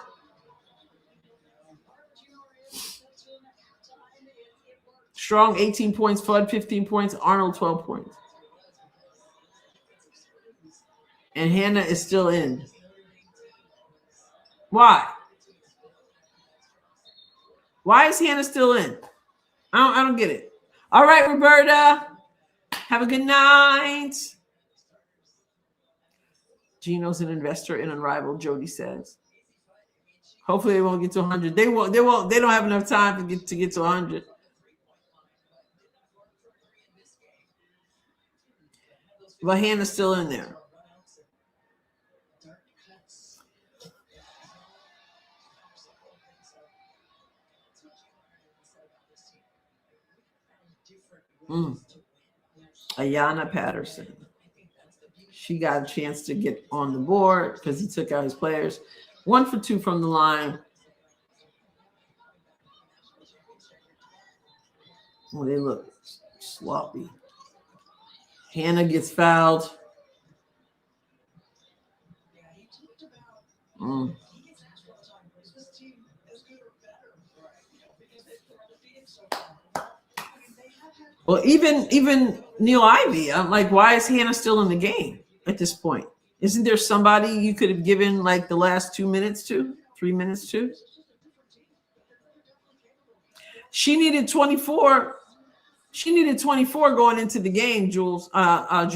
Strong 18 points, Fudd 15 points, Arnold 12 points. And Hannah is still in. Why? Why is Hannah still in? I don't get it. All right, Roberta. Have a good night. Gino's an investor in Unrivaled, Jody says. Hopefully they won't get to 100. They won't. They don't have enough time to get to 100. But Hannah's still in there. Ayanna Patterson. She got a chance to get on the board because he took out his players. 1 for 2 from the line. Oh, they look sloppy. Hannah gets fouled. Well, even Neil Ivy, I'm like, why is Hannah still in the game at this point? Isn't there somebody you could have given like the last 2 minutes to, 3 minutes to? She needed 24. She needed 24 going into the game, Julie. I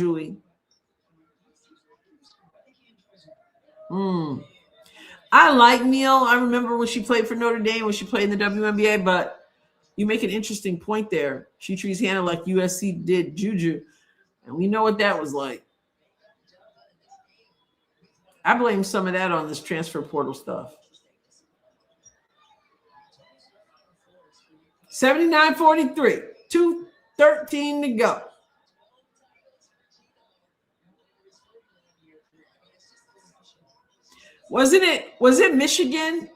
like Neil. I remember when she played for Notre Dame, when she played in the WNBA, but you make an interesting point there. She treats Hannah like USC did Juju, and we know what that was like. I blame some of that on this transfer portal stuff. 79-43, 2:13 to go. Was it Michigan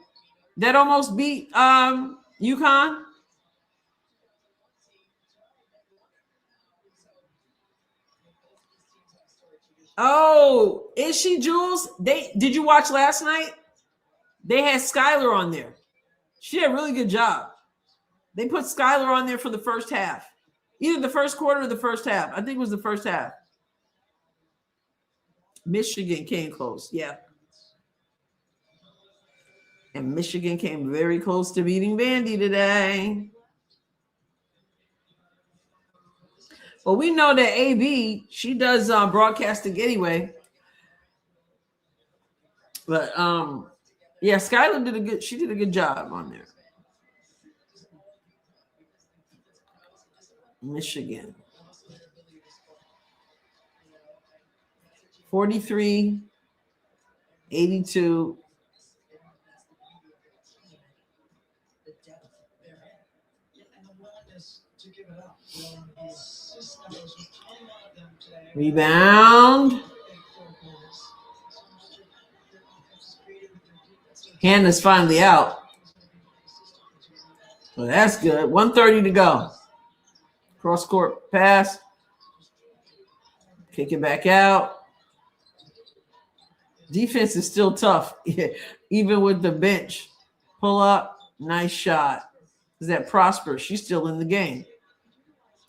that almost beat UConn? Oh, is she, Jules? Did you watch last night? They had Skylar on there. She did a really good job. They put Skylar on there for the first half. Either the first quarter or the first half. I think it was the first half. Michigan came close, yeah. And Michigan came very close to beating Vandy today. Well, we know that AB, she does broadcasting anyway. But yeah, Skylar did a good job on there. Michigan. 43, 82. Rebound. Hannah's finally out. So that's good. 1:30 to go. Cross court pass. Kick it back out. Defense is still tough, even with the bench. Pull up. Nice shot. Is that Prosper? She's still in the game.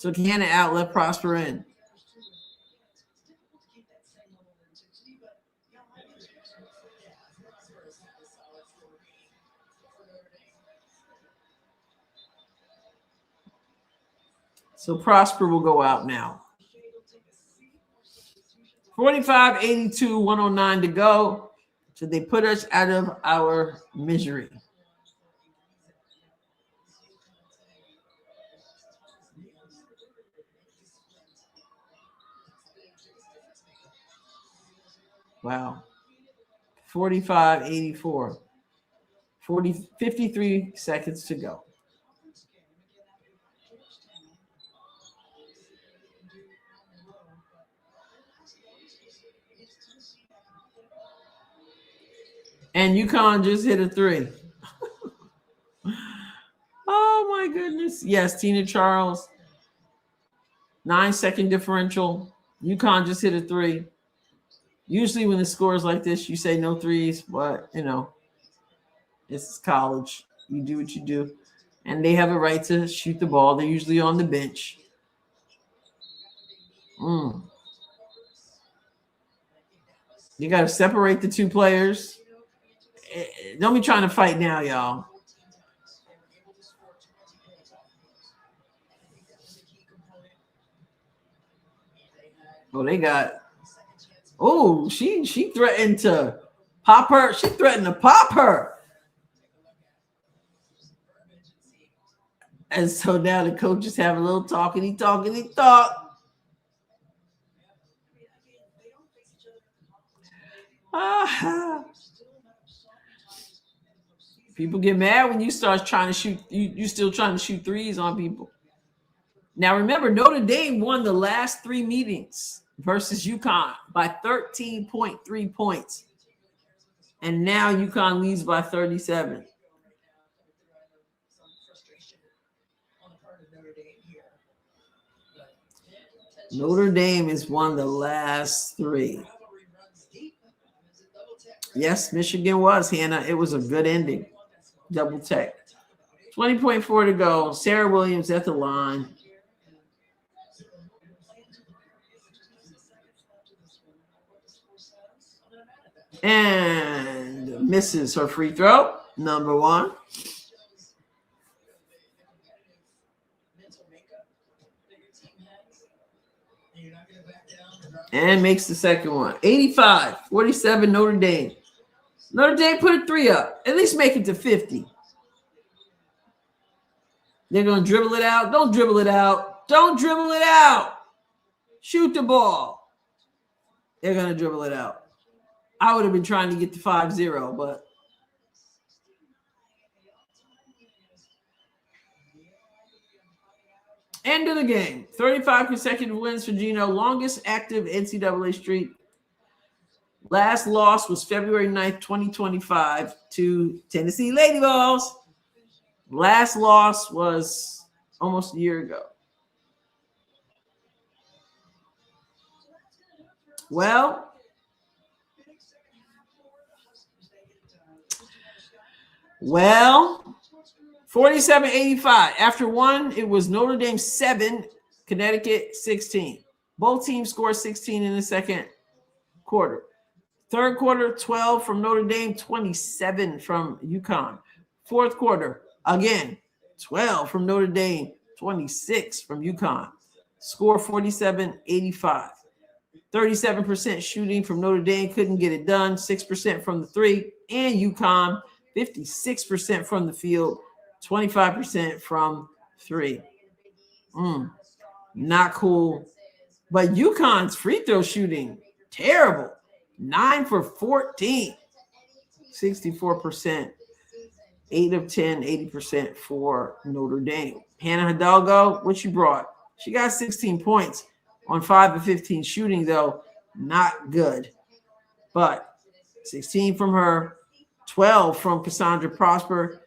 Took Hannah out, let Prosper in. So Prosper will go out now. 45-82, 109 to go. So they put us out of our misery. Wow. 45-84. 53 seconds to go. And UConn just hit a 3. Oh my goodness. Yes, Tina Charles. 9-second differential. UConn just hit a 3. Usually when the score is like this, you say no threes, but you know, it's college. You do what you do. And they have a right to shoot the ball. They're usually on the bench. You got to separate the two players. Don't be trying to fight now, y'all. Oh, they got. Oh, she threatened to pop her. She threatened to pop her. And so now the coaches have a little talkity talk. People get mad when you start trying to shoot. You still trying to shoot threes on people. Now remember, Notre Dame won the last 3 meetings versus UConn by 13.3 points. And now UConn leads by 37. Notre Dame has won the last 3. Yes, Michigan was, Hannah. It was a good ending. Double tech. 20.4 to go. Sarah Williams at the line. And misses her free throw. Number 1. And makes the second one. 85-47 Notre Dame. Notre Dame put a 3 up. At least make it to 50. They're going to dribble it out. Don't dribble it out. Don't dribble it out. Shoot the ball. They're going to dribble it out. I would have been trying to get to 5-0, but end of the game. 35 consecutive wins for Gino. Longest active NCAA streak. Last loss was February 9th, 2025 to Tennessee Lady Vols. Last loss was almost a year ago. Well, 47-85. After one, it was Notre Dame 7, Connecticut 16. Both teams scored 16 in the second quarter. Third quarter, 12 from Notre Dame, 27 from UConn. Fourth quarter, again, 12 from Notre Dame, 26 from UConn. Score 47-85. 37% shooting from Notre Dame, couldn't get it done. 6% from the 3. And UConn, 56% from the field, 25% from 3. Not cool. But UConn's free throw shooting, terrible. 9 for 14, 64%. 8 of 10, 80% for Notre Dame. Hannah Hidalgo, what you brought? She got 16 points on 5 of 15 shooting, though. Not good. But 16 from her, 12 from Cassandra Prosper.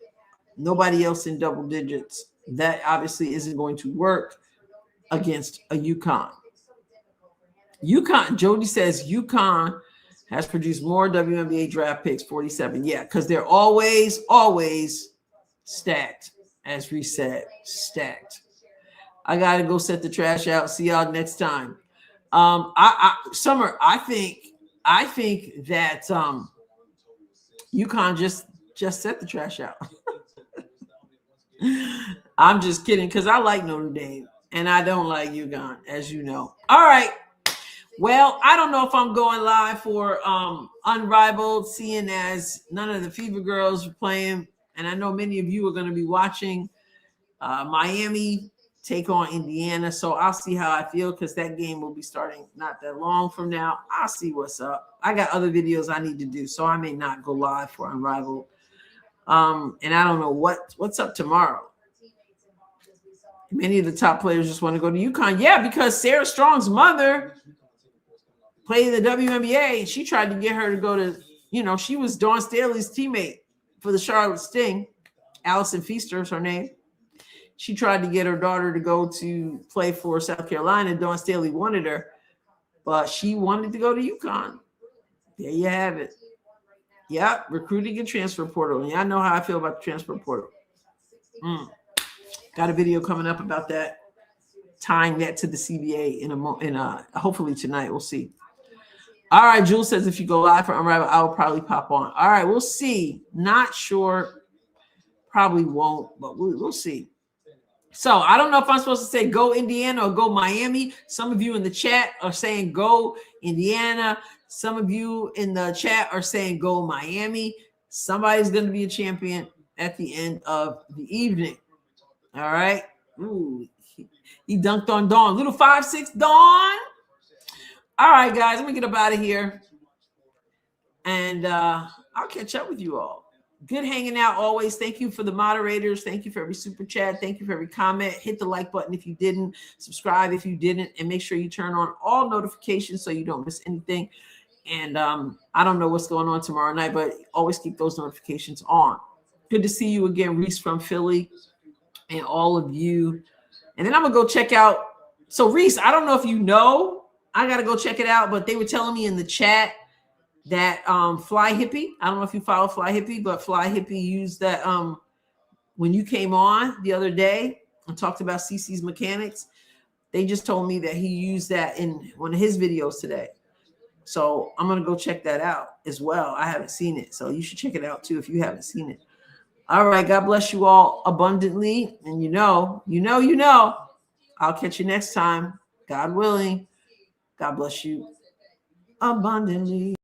Nobody else in double digits. That obviously isn't going to work against a UConn. UConn, Jody says UConn has produced more WNBA draft picks, 47. Yeah, because they're always stacked. As we said, stacked. I got to go set the trash out. See y'all next time. Summer, I think that UConn just set the trash out. I'm just kidding because I like Notre Dame and I don't like UConn, as you know. All right. Well, I don't know if I'm going live for Unrivaled, seeing as none of the Fever girls are playing. And I know many of you are going to be watching Miami take on Indiana. So I'll see how I feel because that game will be starting not that long from now. I'll see what's up. I got other videos I need to do, so I may not go live for Unrivaled. And I don't know what's up tomorrow. Many of the top players just want to go to UConn. Yeah, because Sarah Strong's mother played in the WNBA. She tried to get her to go to she was Dawn Staley's teammate for the Charlotte Sting. Allison Feaster is her name. She tried to get her daughter to go to play for South Carolina. Dawn Staley wanted her, but she wanted to go to UConn. There you have it. Yep, recruiting and transfer portal. And y'all know how I feel about the transfer portal. Got a video coming up about that, tying that to the CBA in hopefully tonight. We'll see. All right, Jules says if you go live for Unrivaled, I will probably pop on. All right, we'll see. Not sure. Probably won't, but we'll see. So I don't know if I'm supposed to say go Indiana or go Miami. Some of you in the chat are saying go Indiana. Some of you in the chat are saying go Miami. Somebody's going to be a champion at the end of the evening. All right. Ooh, he dunked on Dawn. Little 5'6" Dawn. All right, guys, I'm going to get up out of here. And I'll catch up with you all. Good hanging out always. Thank you for the moderators. Thank you for every super chat. Thank you for every comment. Hit the like button if you didn't. Subscribe if you didn't. And make sure you turn on all notifications so you don't miss anything. And I don't know what's going on tomorrow night, but always keep those notifications on. Good to see you again, Reese from Philly, and all of you. And then I'm going to go check out. So, Reese, I don't know if you know. I got to go check it out. But they were telling me in the chat that Fly Hippie, I don't know if you follow Fly Hippie, but Fly Hippie used that when you came on the other day and talked about CC's mechanics. They just told me that he used that in one of his videos today. So I'm going to go check that out as well. I haven't seen it. So you should check it out too if you haven't seen it. All right. God bless you all abundantly. And you know. I'll catch you next time. God willing. God bless you abundantly.